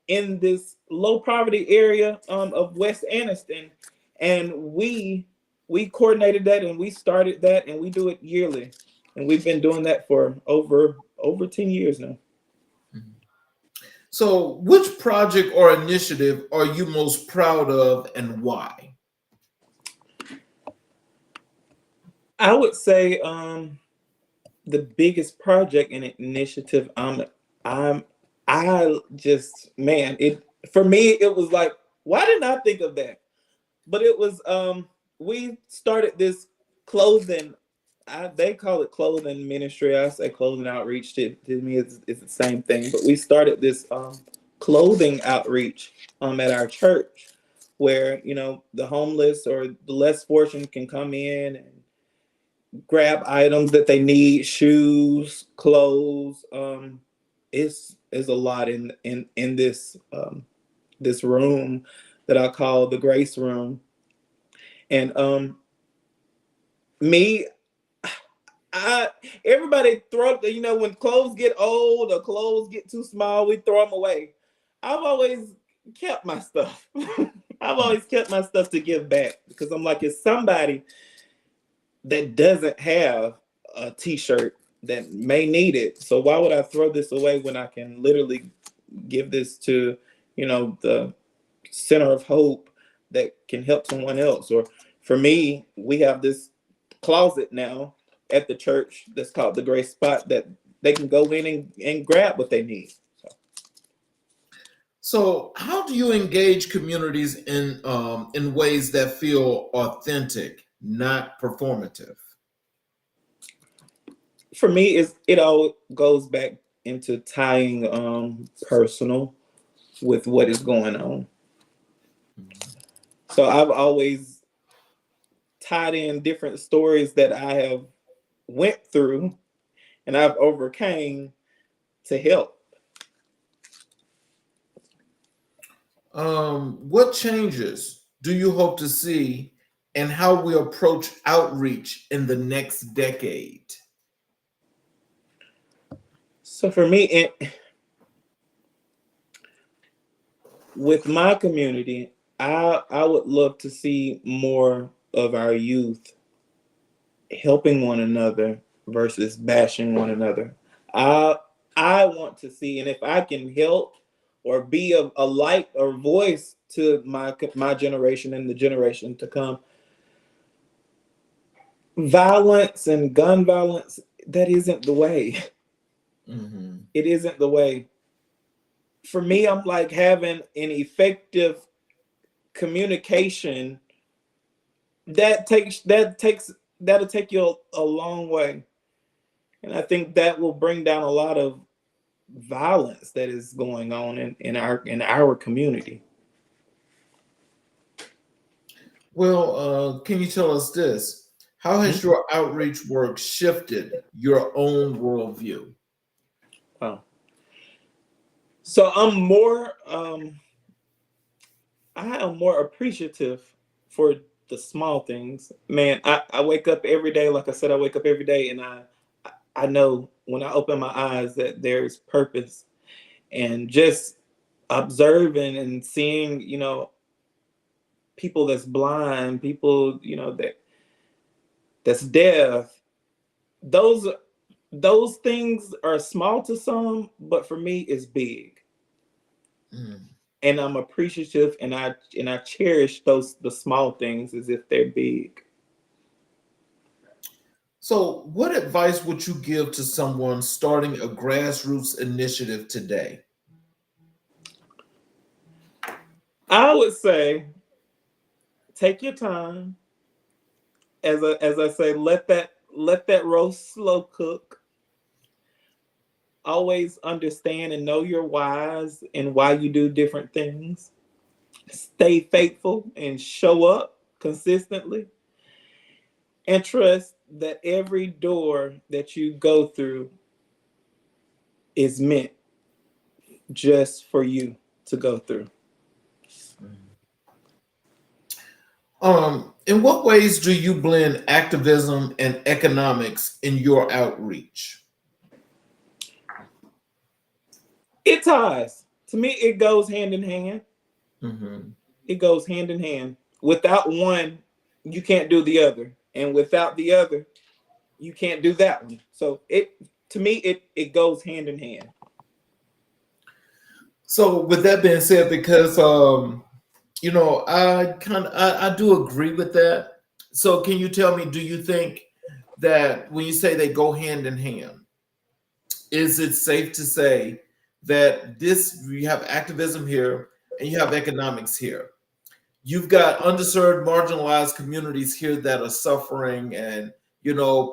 in this low poverty area of West Anniston, and we coordinated that and we started that and we do it yearly, and we've been doing that for over 10 years now. So, which project or initiative are you most proud of and why? I would say the biggest project and initiative I'm I just, man, it for me it was like, why didn't I think of that? But it was we started this clothing, they call it clothing ministry. I say clothing outreach. To me it's the same thing. But we started this clothing outreach at our church, where the homeless or the less fortunate can come in and grab items that they need, shoes, clothes. Is a lot in this this room that I call the grace room. And me, I everybody throw, when clothes get old or clothes get too small, we throw them away. I've always kept my stuff. I've always kept my stuff to give back, because I'm like, it's somebody that doesn't have a t-shirt that may need it. So why would I throw this away when I can literally give this to, the center of hope that can help someone else? Or for me, we have this closet now at the church that's called the Grace Spot, that they can go in and grab what they need. So, how do you engage communities in ways that feel authentic, not performative? For me, it all goes back into tying personal with what is going on. So I've always tied in different stories that I have went through and I've overcame to help. What changes do you hope to see, and how we approach outreach in the next decade? So for me, with my community, I would love to see more of our youth helping one another versus bashing one another. I I want to see, and if I can help or be a light or voice to my generation and the generation to come, violence and gun violence, that isn't the way. Mm-hmm. It isn't the way. For me, I'm like, having an effective communication that'll take you a long way. And I think that will bring down a lot of violence that is going on in our community. Well, can you tell us this? How has your outreach work shifted your own worldview? Wow. So I am more appreciative for the small things. Man, I wake up every day, like I said, I wake up every day, and I know when I open my eyes that there's purpose. And just observing and seeing, people that's blind, people, that's deaf, those those things are small to some, but for me it's big. Mm. And I'm appreciative, and I cherish the small things as if they're big. So, what advice would you give to someone starting a grassroots initiative today? I would say take your time. As I say, let that roast slow cook. Always understand and know your whys and why you do different things. Stay faithful and show up consistently, and trust that every door that you go through is meant just for you to go through. In what ways do you blend activism and economics in your outreach? It ties. To me, it goes hand in hand. Mhm. It goes hand in hand. Without one, you can't do the other, and without the other, you can't do that one. So to me, it goes hand in hand. So with that being said, because I do agree with that. So can you tell me, do you think that when you say they go hand in hand, is it safe to say that this you have activism here and you have economics here? You've got underserved, marginalized communities here that are suffering, and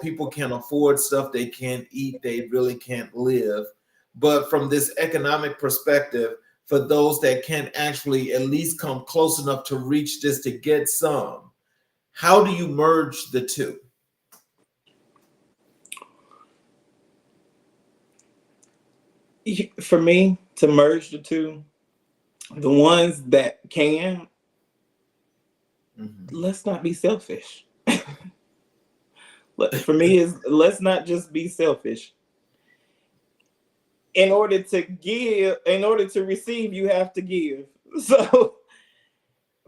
people can't afford stuff, they can't eat, they really can't live. But from this economic perspective, for those that can't actually at least come close enough to reach this to get some, how do you merge the two? For me, to merge the two, the ones that can, let's not be selfish. For me, is let's not just be selfish. In order to give, in order to receive, you have to give. So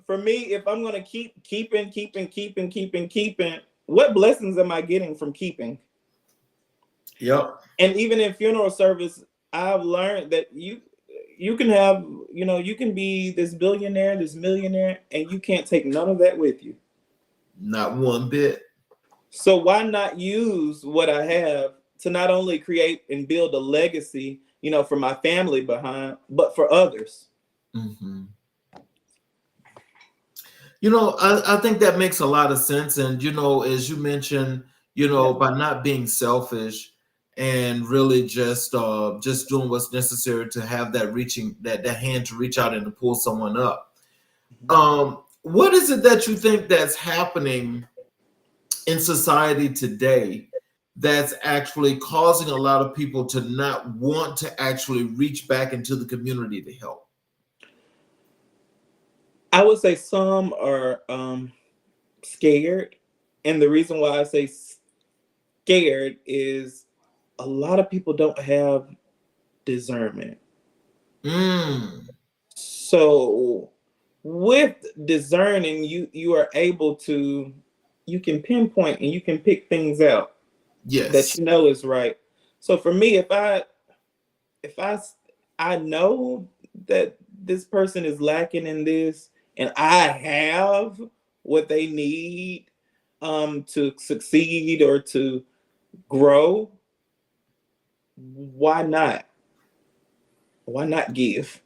for me, if I'm going to keeping, what blessings am I getting from keeping? Yep. And even in funeral service, I've learned that you can have, you can be this billionaire, this millionaire, and you can't take none of that with you. Not one bit. So why not use what I have to not only create and build a legacy, for my family behind, but for others? Mm-hmm. I think that makes a lot of sense. And, as you mentioned, by not being selfish and really just doing what's necessary to have that reaching that hand to reach out and to pull someone up. What is it that you think that's happening in society today that's actually causing a lot of people to not want to actually reach back into the community to help? I would say some are scared. And the reason why I say scared is a lot of people don't have discernment. So with discerning, you are able to, you can pinpoint and you can pick things out that Yes. is right. So for me, if I know that this person is lacking in this and I have what they need to succeed or to grow, why not? Why not give?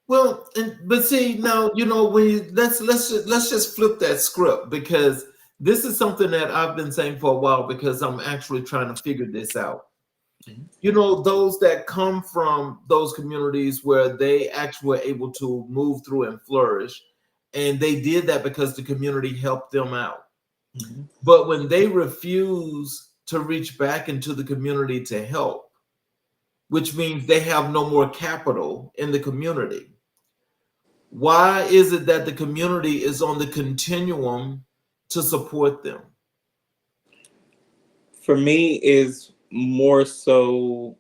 Well, but see now, when let's just flip that script, because this is something that I've been saying for a while, because I'm actually trying to figure this out. Those that come from those communities where they actually were able to move through and flourish, and they did that because the community helped them out. But when they refuse to reach back into the community to help, which means they have no more capital in the community, why is it that the community is on the continuum to support them? For me, is more so.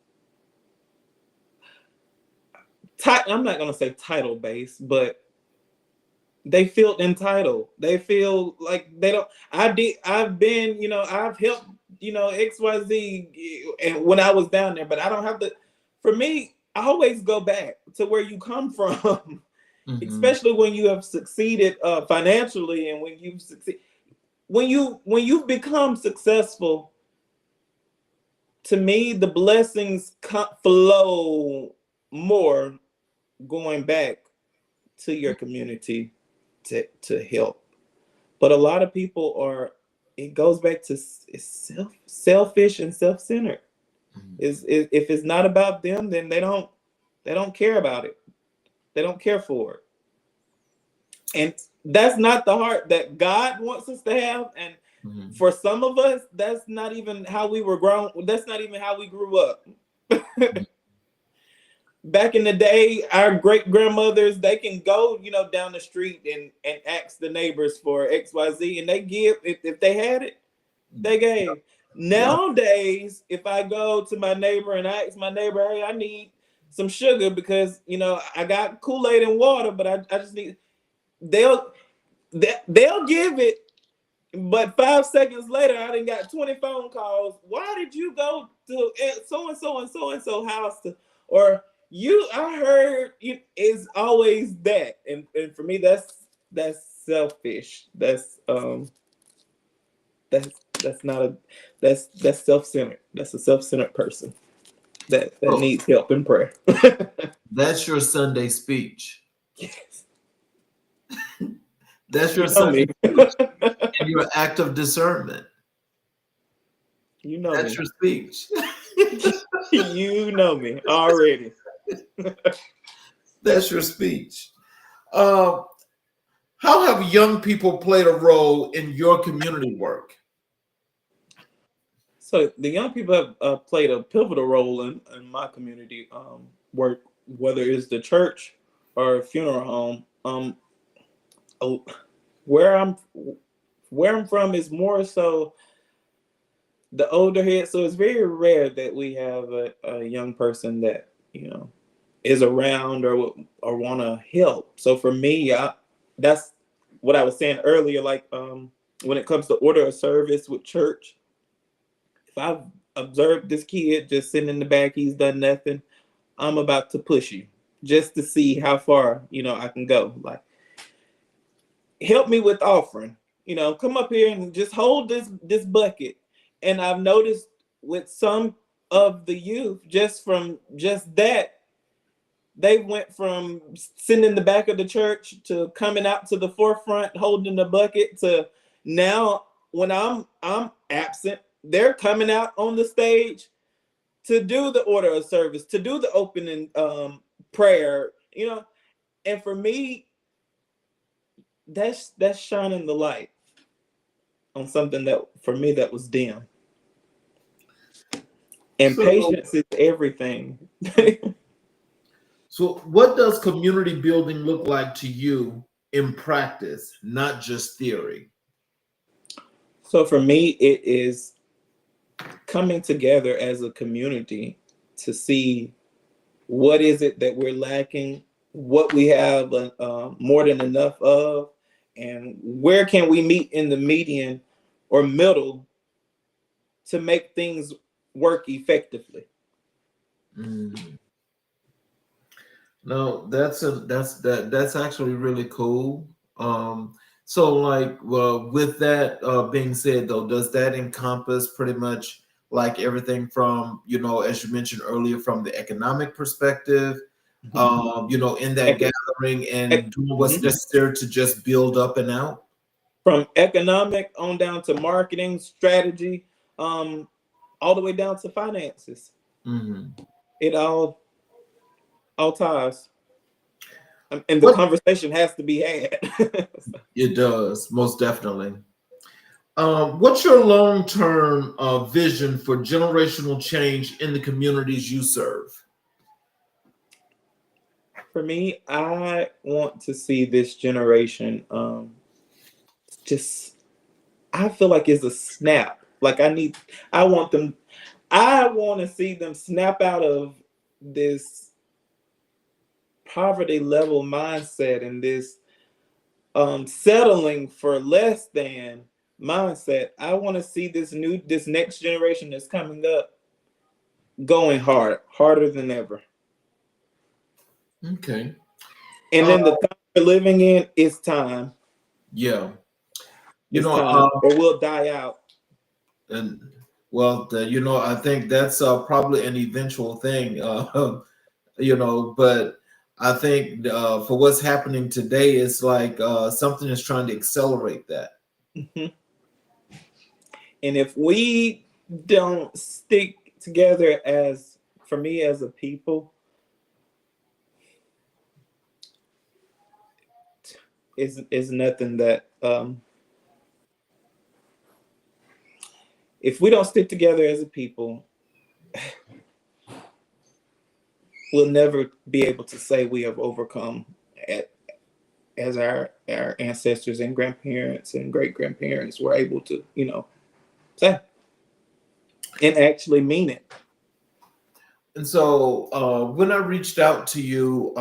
I'm not gonna say title based, but they feel entitled. They feel like they don't. I've been. I've helped. XYZ, and when I was down there, but I don't have to. For me, I always go back to where you come from, especially when you have succeeded financially, and when you've succeeded, when you've become successful. To me, the blessings flow more going back to your community to help. But a lot of people it goes back to selfish and self-centered. Is if it's not about them, then they don't care about it. They don't care for it. And that's not the heart that God wants us to have. And for some of us, that's not even how we were grown. That's not even how we grew up. back in the day, our great grandmothers, they can go, down the street and ask the neighbors for XYZ, and they give, if they had it, they gave. Nowadays, if I go to my neighbor and I ask my neighbor, hey, I need some sugar because I got Kool-Aid and water, but I just need, they'll give it. But 5 seconds later, I done got 20 phone calls. Why did you go to so and so and so and so house or I heard it's always that. And for me, that's selfish. That's not that's self-centered. That's a self-centered person that needs help and prayer. That's your Sunday speech. Yes. That's your Sunday speech. And your act of discernment. That's me. your speech. You know me already. That's your speech. How have young people played a role in your community work? So the young people have played a pivotal role in my community work, whether it's the church or a funeral home. Where I'm from is more so the older head. So it's very rare that we have a young person that is around or want to help. So for me, that's what I was saying earlier. Like when it comes to order of service with church, if I've observed this kid just sitting in the back, he's done nothing, I'm about to push you just to see how far I can go. Like, help me with offering. Come up here and just hold this bucket. And I've noticed with some of the youth, just that, they went from sitting in the back of the church to coming out to the forefront holding the bucket to now when I'm absent, they're coming out on the stage to do the order of service, to do the opening prayer, and for me, that's shining the light on something that for me that was dim. And patience is everything. So what does community building look like to you in practice, not just theory? So for me, it is coming together as a community to see what is it that we're lacking, what we have more than enough of, and where can we meet in the median or middle to make things work effectively. No, that's actually really cool. So like, well, with that being said, though, does that encompass pretty much like everything from, as you mentioned earlier, from the economic perspective, in that gathering and doing what's necessary to just build up and out? From economic on down to marketing, strategy, all the way down to finances. It all ties. And the conversation has to be had. It does, most definitely. What's your long-term vision for generational change in the communities you serve? For me, I want to see this generation I feel like it's a snap. Like I want to see them snap out of this poverty level mindset and this settling for less than mindset. I want to see this next generation that's coming up going harder than ever. Okay. And then the time we're living in is time. Yeah. Time, or we'll die out. And well, I think that's probably an eventual thing, but I think for what's happening today, it's like something is trying to accelerate that. And if we don't stick together for me as a people, is nothing that if we don't stick together as a people, we'll never be able to say we have overcome as our ancestors and grandparents and great grandparents were able to, say and actually mean it. And so when I reached out to you,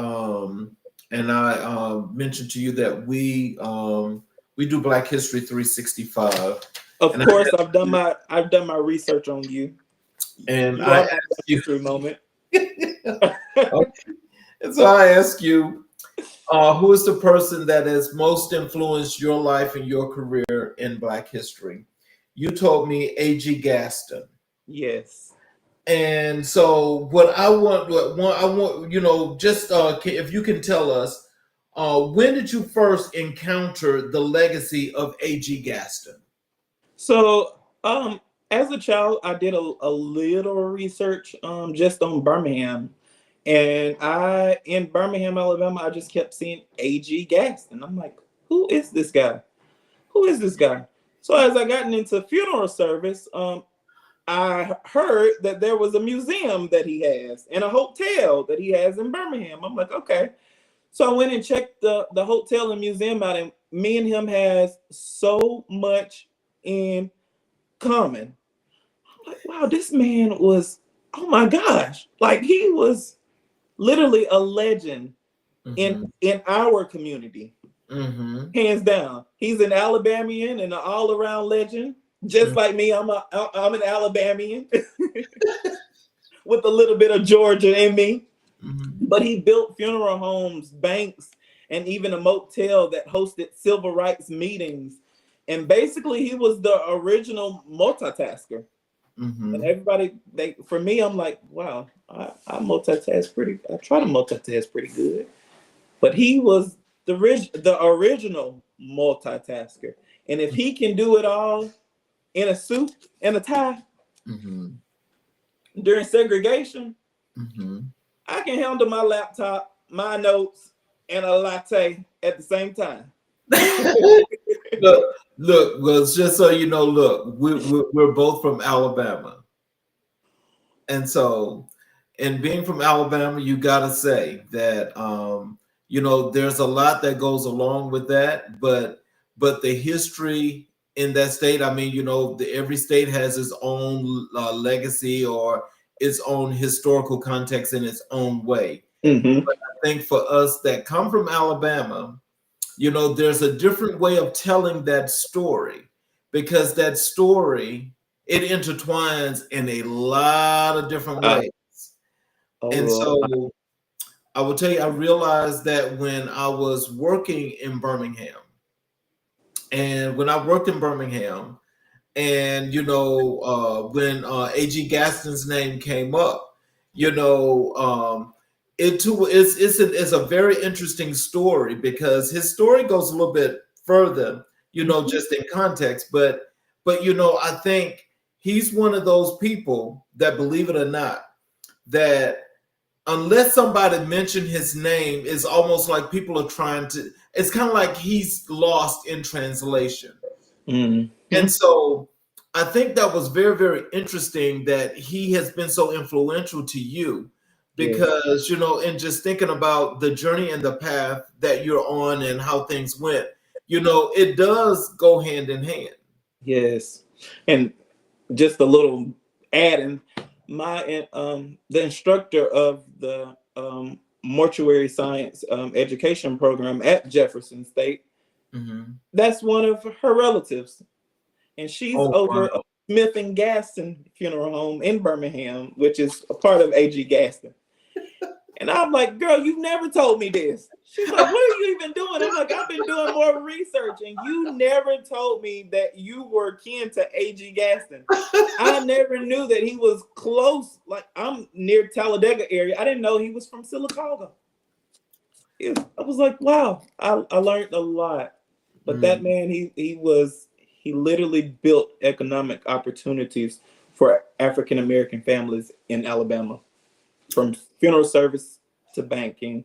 and I mentioned to you that we do Black History 365. Of And course, I've done my research on you. And You I are my asked you, history moment. and so I asked you, who is the person that has most influenced your life and your career in Black history? You told me A.G. Gaston. Yes. And so what I want, just if you can tell us, when did you first encounter the legacy of A.G. Gaston? So, as a child, I did a little research just on Birmingham. And in Birmingham, Alabama, I just kept seeing A.G. Gaston. I'm like, who is this guy? Who is this guy? So as I gotten into funeral service, I heard that there was a museum that he has and a hotel that he has in Birmingham. I'm like, okay. So I went and checked the hotel and museum out, and me and him has so much in common. I'm like, wow, this man was, oh my gosh, like he was literally a legend in our community. Hands down. He's an Alabamian and an all-around legend. Just like me, I'm an Alabamian with a little bit of Georgia in me. But he built funeral homes, banks, and even a motel that hosted civil rights meetings. And basically, he was the original multitasker. And everybody, for me, I'm like, wow, I multitask I try to multitask pretty good. But he was the original multitasker. And if he can do it all in a suit and a tie during segregation, I can handle my laptop, my notes, and a latte at the same time. Look, well, just so you know, look, we're both from Alabama. And so, and being from Alabama, you got to say that, there's a lot that goes along with that, but the history in that state, I mean, every state has its own legacy or its own historical context in its own way. But I think for us that come from Alabama, there's a different way of telling that story, because that story, it intertwines in a lot of different ways. And so I will tell you, I realized that when I was working in Birmingham, and when I worked in Birmingham, and when A.G. Gaston's name came up, it too is a very interesting story, because his story goes a little bit further, just in context. But I think he's one of those people that, believe it or not, that unless somebody mentioned his name, it's almost like people are trying to, it's kind of like he's lost in translation. And so I think that was very, very interesting that he has been so influential to you, because, and just thinking about the journey and the path that you're on and how things went, it does go hand in hand. Yes. And just a little adding, the instructor of the mortuary science education program at Jefferson State, that's one of her relatives. And she's over a Smith and Gaston funeral home in Birmingham, which is a part of A.G. Gaston. And I'm like, girl, you've never told me this. She's like, what are you even doing? I'm like, I've been doing more research, and you never told me that you were kin to A.G. Gaston. I never knew that he was close. Like, I'm near Talladega area. I didn't know he was from Sylacauga. I was like, wow, I learned a lot. But that man, he literally built economic opportunities for African American families in Alabama, from funeral service to banking.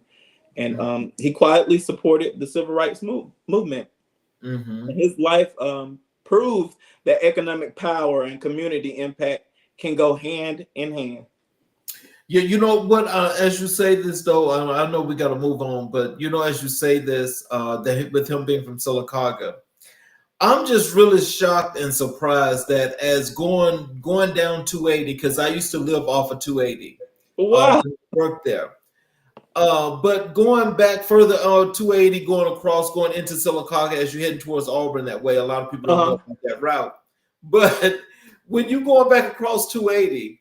And he quietly supported the civil rights movement. And his life proved that economic power and community impact can go hand in hand. Yeah, you know what? As you say this, though, I know we got to move on, but you know, as you say this, that with him being from Sylacauga, I'm just really shocked and surprised that as going down 280, because I used to live off of 280, Wow. to work there. But going back further, 280, going across, going into Sylacauga as you're heading towards Auburn that way. A lot of people don't know Uh-huh. about that route, but when you're going back across 280.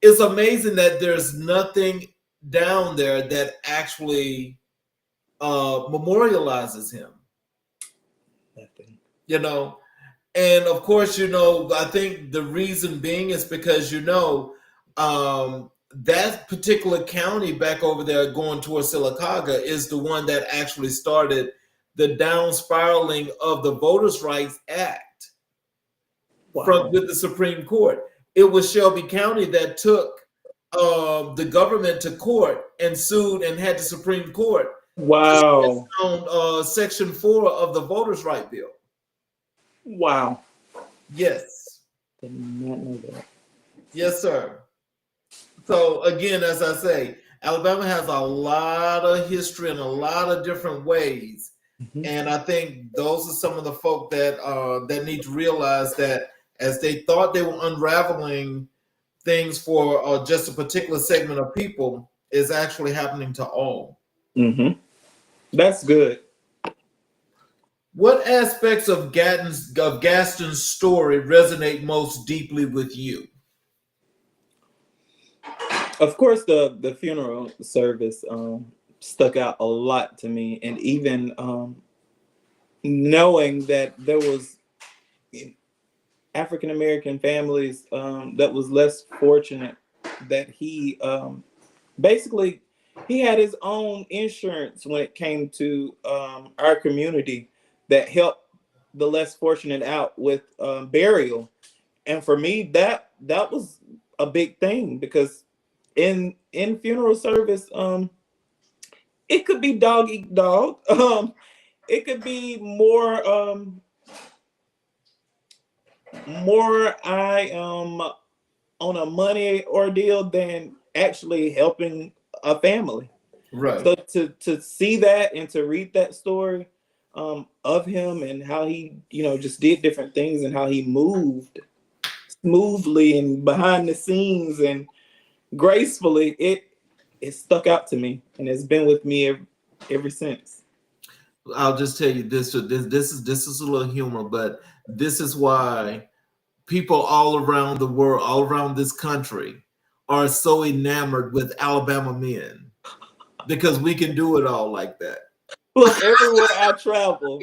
It's amazing that there's nothing down there that actually memorializes him. Nothing. You know, and of course, you know, I think the reason being is because that particular county back over there going towards Sylacauga is the one that actually started the down spiraling of the Voters' Rights Act Wow. with the Supreme Court. It was Shelby County that took the government to court and sued and had the Supreme Court Wow. on Section 4 of the Voters' Right Bill. Wow. Yes. Did not know that. Yes, sir. So again, as I say, Alabama has a lot of history in a lot of different ways. Mhm. And I think those are some of the folk that need to realize that as they thought they were unraveling things for just a particular segment of people, is actually happening to all. Mm-hmm. That's good. What aspects of Gaston's story resonate most deeply with you? Of course, the funeral service stuck out a lot to me, and even knowing that there was African American families that was less fortunate, that he basically he had his own insurance when it came to our community that helped the less fortunate out with burial. And for me, that was a big thing, because in funeral service, it could be dog eat dog. It could be more I am on a money ordeal than actually helping a family. Right. So to see that and to read that story of him and how he, just did different things, and how he moved smoothly and behind the scenes and gracefully, it stuck out to me, and it's been with me ever since. I'll just tell you this. This is a little humor, but this is why people all around the world, all around this country, are so enamored with Alabama men, because we can do it all like that. Look, everywhere I travel,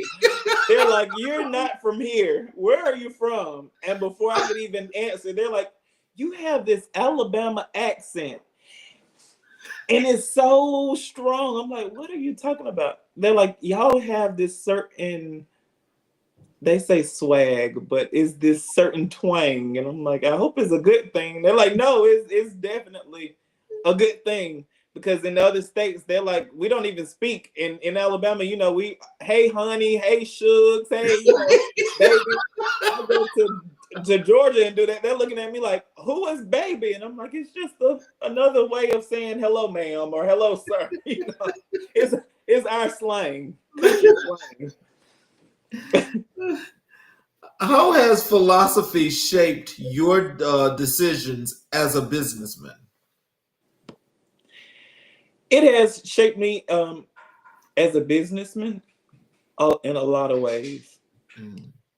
they're like, "You're not from here. Where are you from?" And before I could even answer, they're like, "You have this Alabama accent, and it's so strong." I'm like, "What are you talking about?" They're like, "Y'all have this certain," they say swag, but is this certain twang? And I'm like, "I hope it's a good thing." They're like, "No, it's definitely a good thing." Because in the other states, they're like, "We don't even speak." In Alabama, we, "Hey honey, hey shugs, hey, baby." I go to Georgia and do that. They're looking at me like, "Who is baby?" And I'm like, "It's just another way of saying hello, ma'am, or hello, sir." It's our slang. Country slang. How has philosophy shaped your decisions as a businessman? It has shaped me as a businessman in a lot of ways.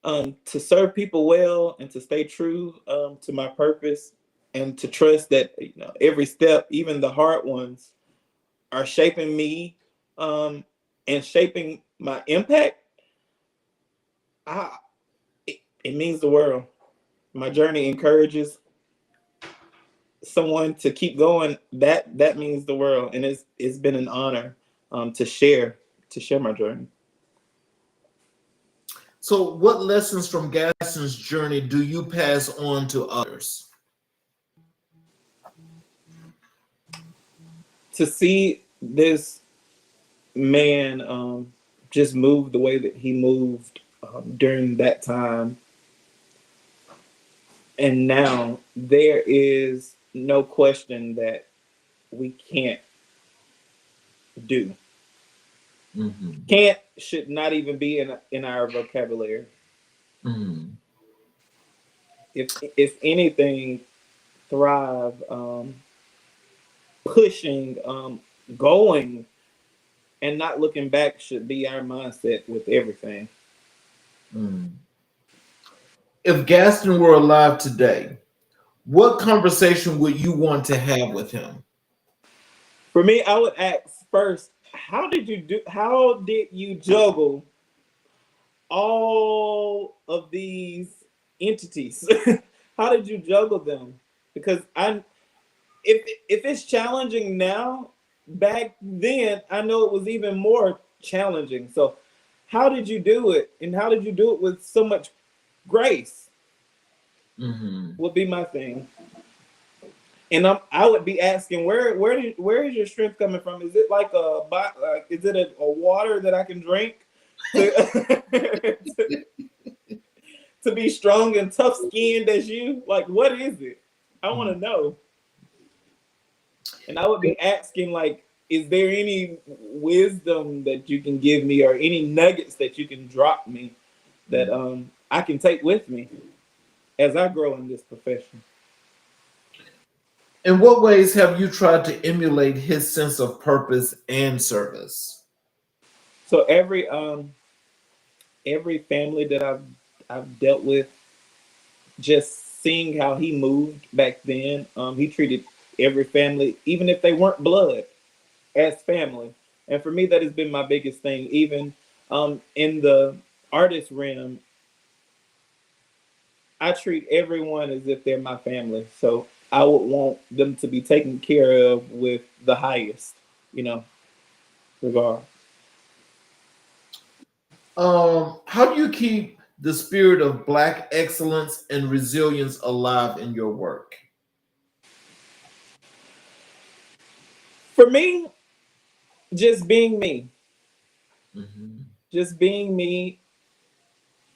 To serve people well and to stay true to my purpose, and to trust that every step, even the hard ones, are shaping me and shaping my impact. It means the world. My journey encourages someone to keep going. That means the world, and it's been an honor to share my journey. So, what lessons from Gaston's journey do you pass on to others? To see this man just move the way that he moved during that time, and now there is no question that we can't do. Mm-hmm. Can't should not even be in our vocabulary. Mm-hmm. If anything, thrive, pushing, going, and not looking back should be our mindset with everything. Mm. If Gaston were alive today, what conversation would you want to have with him? For me, I would ask first, how did you juggle all of these entities? How did you juggle them? Because if it's challenging now, back then I know it was even more challenging. So how did you do it? And how did you do it with so much grace? Mm-hmm. Would be my thing. And I would be asking, where is your strength coming from? Is it like is it a water that I can drink to, to be strong and tough skinned as you? Like, what is it? I want to know. And I would be asking, like, is there any wisdom that you can give me or any nuggets that you can drop me that I can take with me as I grow in this profession? In what ways have you tried to emulate his sense of purpose and service? So every family that I've dealt with, just seeing how he moved back then, he treated every family, even if they weren't blood, as family. And for me, that has been my biggest thing. Even in the artist realm, I treat everyone as if they're my family. So I would want them to be taken care of with the highest, you know, regard. How do you keep the spirit of Black excellence and resilience alive in your work? For me, just being me, Mhm. just being me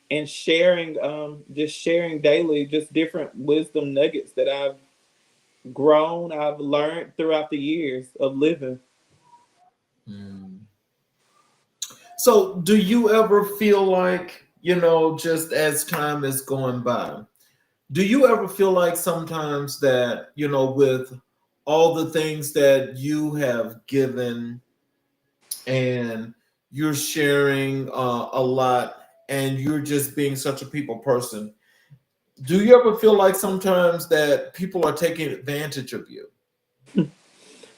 and sharing, just sharing daily, just different wisdom nuggets that I've learned throughout the years of living. Mm. So, do you ever feel like, just as time is going by, do you ever feel like sometimes that, with all the things that you have given and you're sharing a lot and you're just being such a people person, do you ever feel like sometimes that people are taking advantage of you?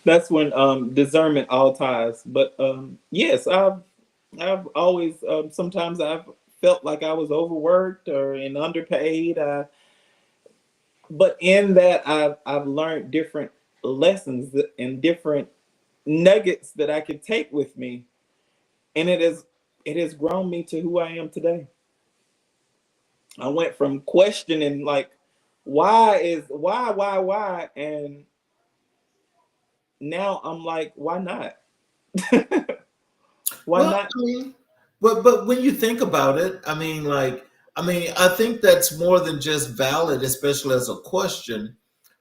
That's when discernment all ties. But yes, I've always sometimes I've felt like I was overworked or and underpaid. But in that I've learned different lessons and different nuggets that I could take with me, and it has grown me to who I am today. I went from questioning like why, and now I'm like, why not? Why Well, not? I mean, but when you think about it, I think that's more than just valid, especially as a question.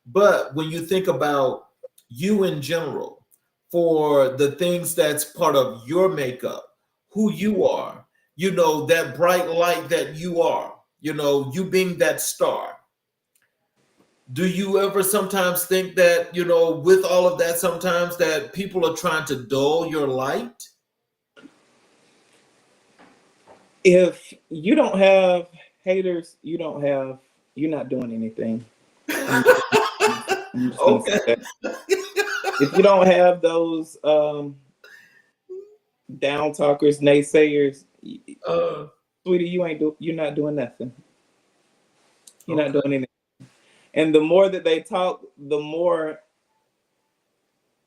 But when you think about you in general, for the things that's part of your makeup, who you are, that bright light that you are, you being that star. Do you ever sometimes think that, with all of that, sometimes that people are trying to dull your light? If you don't have haters, you're not doing anything. I'm just, I'm just gonna say Okay. that. If you don't have those down talkers, naysayers, Uh, sweetie, you're not doing nothing. You're not okay. doing anything. And the more that they talk, the more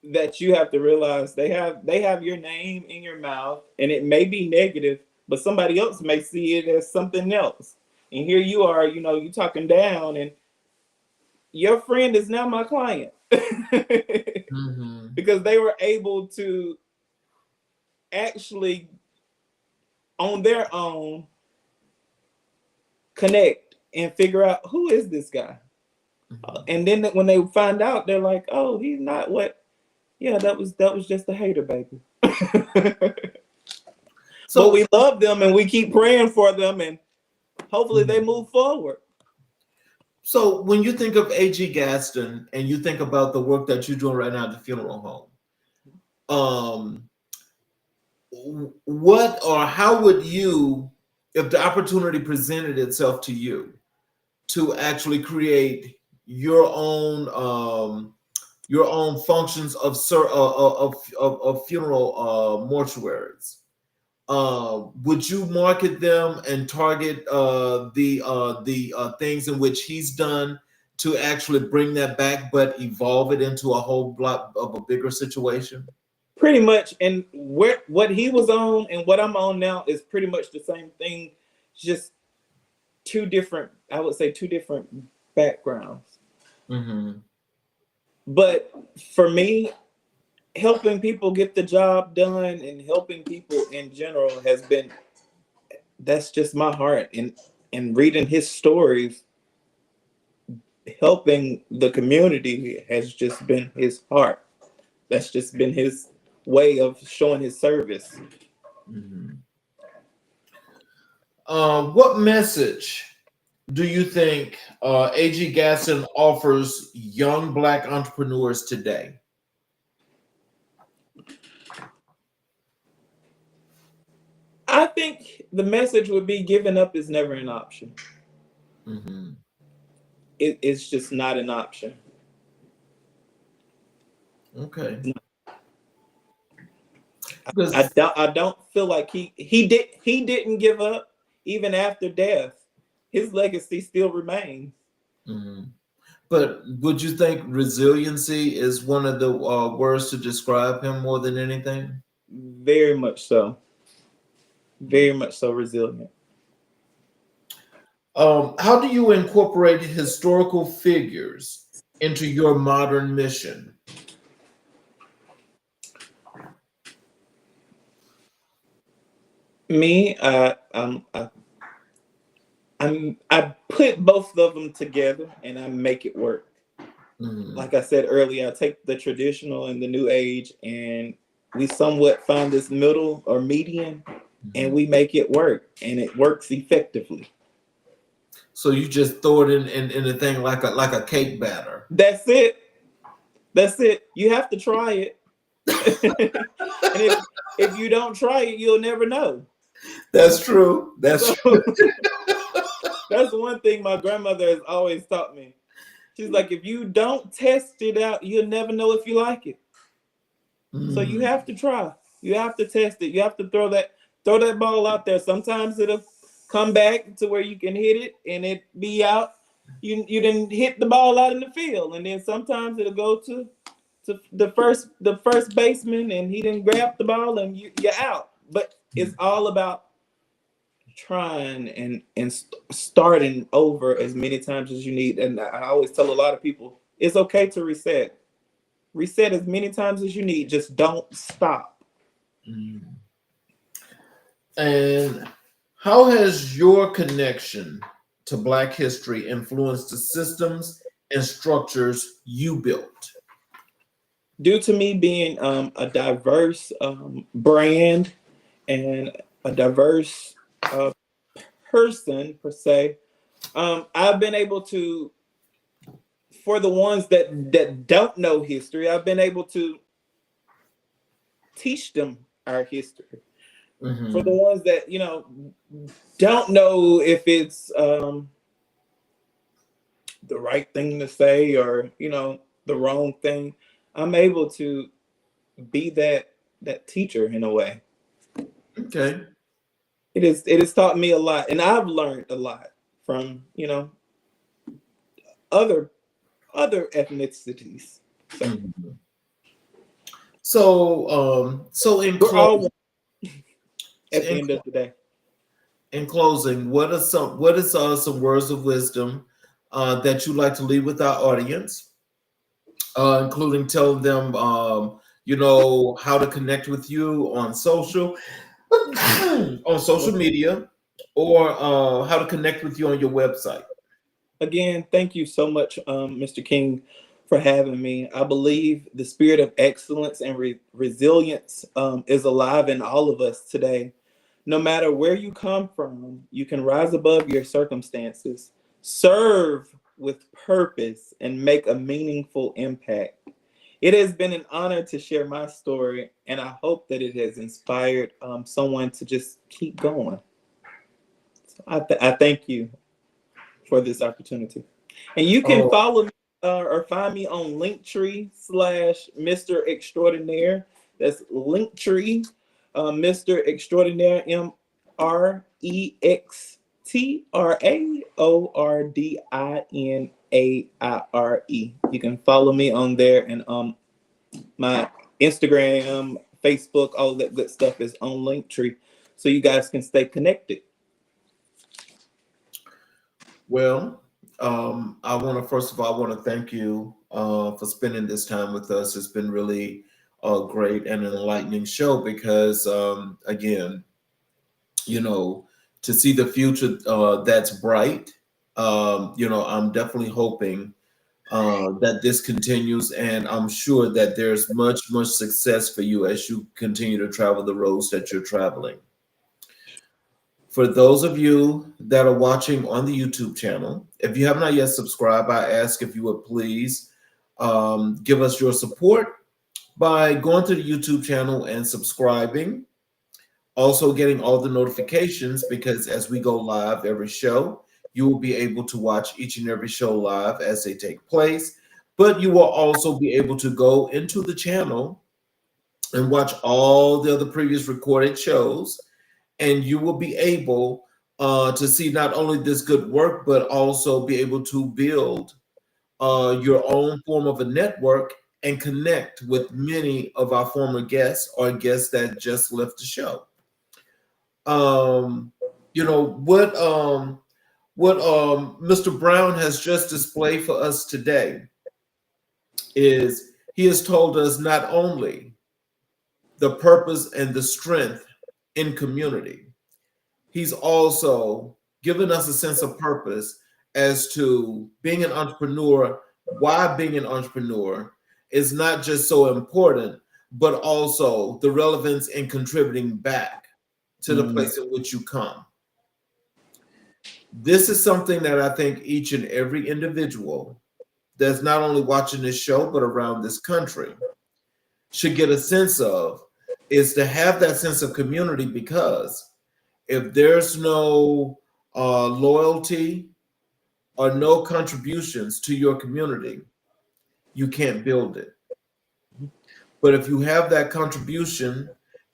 that you have to realize they have your name in your mouth, and it may be negative, but somebody else may see it as something else. And here you are, you talking down, and your friend is now my client. Hmm. Because they were able to actually on their own connect and figure out who is this guy. And then when they find out, they're like, oh, he's not what. Yeah, that was just a hater, baby. So But we love them and we keep praying for them, and hopefully they move forward. So when you think of A.G. Gaston and you think about the work that you're doing right now at the funeral home, what or how would you, if the opportunity presented itself to you to actually create your own functions of funeral mortuaries, would you market them and target the things in which he's done to actually bring that back, but evolve it into a whole lot of a bigger situation? Pretty much, and what he was on and what I'm on now is pretty much the same thing, just two different, I would say, two different backgrounds. Mm-hmm. But for me, helping people get the job done and helping people in general that's just my heart. And reading his stories, helping the community has just been his heart. That's just been his way of showing his service. Mm-hmm. What message do you think A.G. Gaston offers young Black entrepreneurs today? I think the message would be giving up is never an option. Mm-hmm. It's just not an option. Okay. I don't feel like he didn't give up even after death. His legacy still remains. Mm-hmm. But would you think resiliency is one of the words to describe him more than anything? Very much so. Very much so resilient. How do you incorporate historical figures into your modern mission? Me, I put both of them together and I make it work. Mm-hmm. Like I said earlier, I take the traditional and the new age, and we somewhat find this middle or median, and we make it work, and it works effectively. So you just throw it in the thing like a cake batter. That's it. That's it. You have to try it. And if you don't try it, you'll never know. That's true. That's true. That's one thing my grandmother has always taught me. She's like, if you don't test it out, you'll never know if you like it. So you have to try. You have to test it. You have to throw that ball out there. Sometimes it'll come back to where you can hit it and it be out. You didn't hit the ball out in the field, and then sometimes it'll go to the first baseman and he didn't grab the ball and you're out. But it's all about trying and starting over as many times as you need. And I always tell a lot of people, it's okay to reset as many times as you need, just don't stop. And how has your connection to Black history influenced the systems and structures you built? Due to me being a diverse brand and a diverse person per se, I've been able to, for the ones that don't know history, I've been able to teach them our history. Mm-hmm. For the ones that don't know if it's the right thing to say or the wrong thing, I'm able to be that teacher in a way. Okay. It has taught me a lot, and I've learned a lot from other ethnicities. So in We're all closing, at the end of the day. In closing, what are some words of wisdom that you'd like to leave with our audience, including telling them how to connect with you on social media, or how to connect with you on your website? Again, thank you so much, Mr. King, for having me. I believe the spirit of excellence and resilience is alive in all of us today. No matter where you come from, you can rise above your circumstances, serve with purpose, and make a meaningful impact. It has been an honor to share my story, and I hope that it has inspired someone to just keep going. So I thank you for this opportunity. And you can follow me or find me on Linktree / Mr. Extraordinaire. That's Linktree, Mr. Extraordinaire, MrExtraordinaire. You can follow me on there, and my Instagram, Facebook, all that good stuff is on Linktree, so you guys can stay connected. Well, I want to first of all, I want to thank you for spending this time with us. It's been really great and an enlightening show because, again, you know, to see the future that's bright, I'm definitely hoping that this continues, and I'm sure that there's much success for you as you continue to travel the roads that you're traveling. For those of you that are watching on the YouTube channel, if you have not yet subscribed, I ask if you would please give us your support by going to the YouTube channel and subscribing. Also getting all the notifications, because as we go live every show, you will be able to watch each and every show live as they take place. But you will also be able to go into the channel and watch all the other previous recorded shows, and you will be able to see not only this good work, but also be able to build your own form of a network and connect with many of our former guests or guests that just left the show. What Mr. Brown has just displayed for us today is he has told us not only the purpose and the strength in community, he's also given us a sense of purpose as to being an entrepreneur, why being an entrepreneur is not just so important, but also the relevance in contributing back to the place in which you come. This is something that I think each and every individual that's not only watching this show, but around this country should get a sense of, is to have that sense of community, because if there's no loyalty or no contributions to your community, you can't build it. But if you have that contribution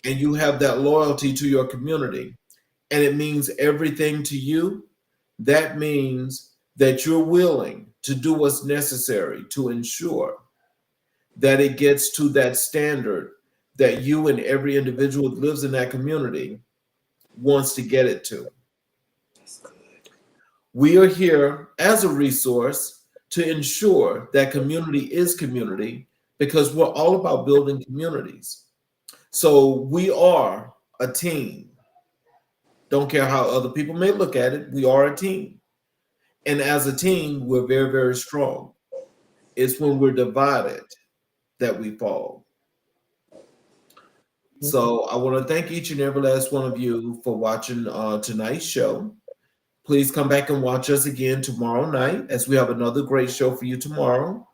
and you have that loyalty to your community, and it means everything to you, that means that you're willing to do what's necessary to ensure that it gets to that standard that you and every individual that lives in that community wants to get it to. That's good. We are here as a resource to ensure that community is community, because we're all about building communities. So we are a team. Don't care how other people may look at it, we are a team. And as a team, we're very strong. It's when we're divided that we fall. So I want to thank each and every last one of you for watching tonight's show. Please come back and watch us again tomorrow night, as we have another great show for you tomorrow.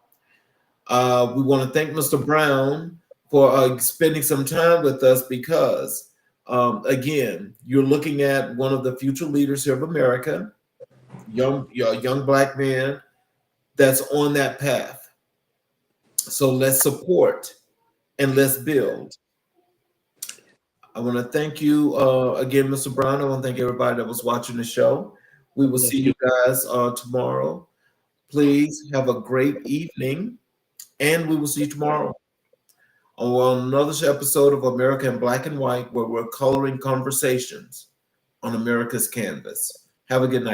We want to thank Mr. Brown for spending some time with us, because, again, you're looking at one of the future leaders here of America, young Black man that's on that path. So let's support and let's build. I want to thank you again, Mr. Brown. I want to thank everybody that was watching the show. We will see you guys tomorrow. Please have a great evening, and we will see you tomorrow on another episode of America in Black and White, where we're coloring conversations on America's canvas. Have a good night.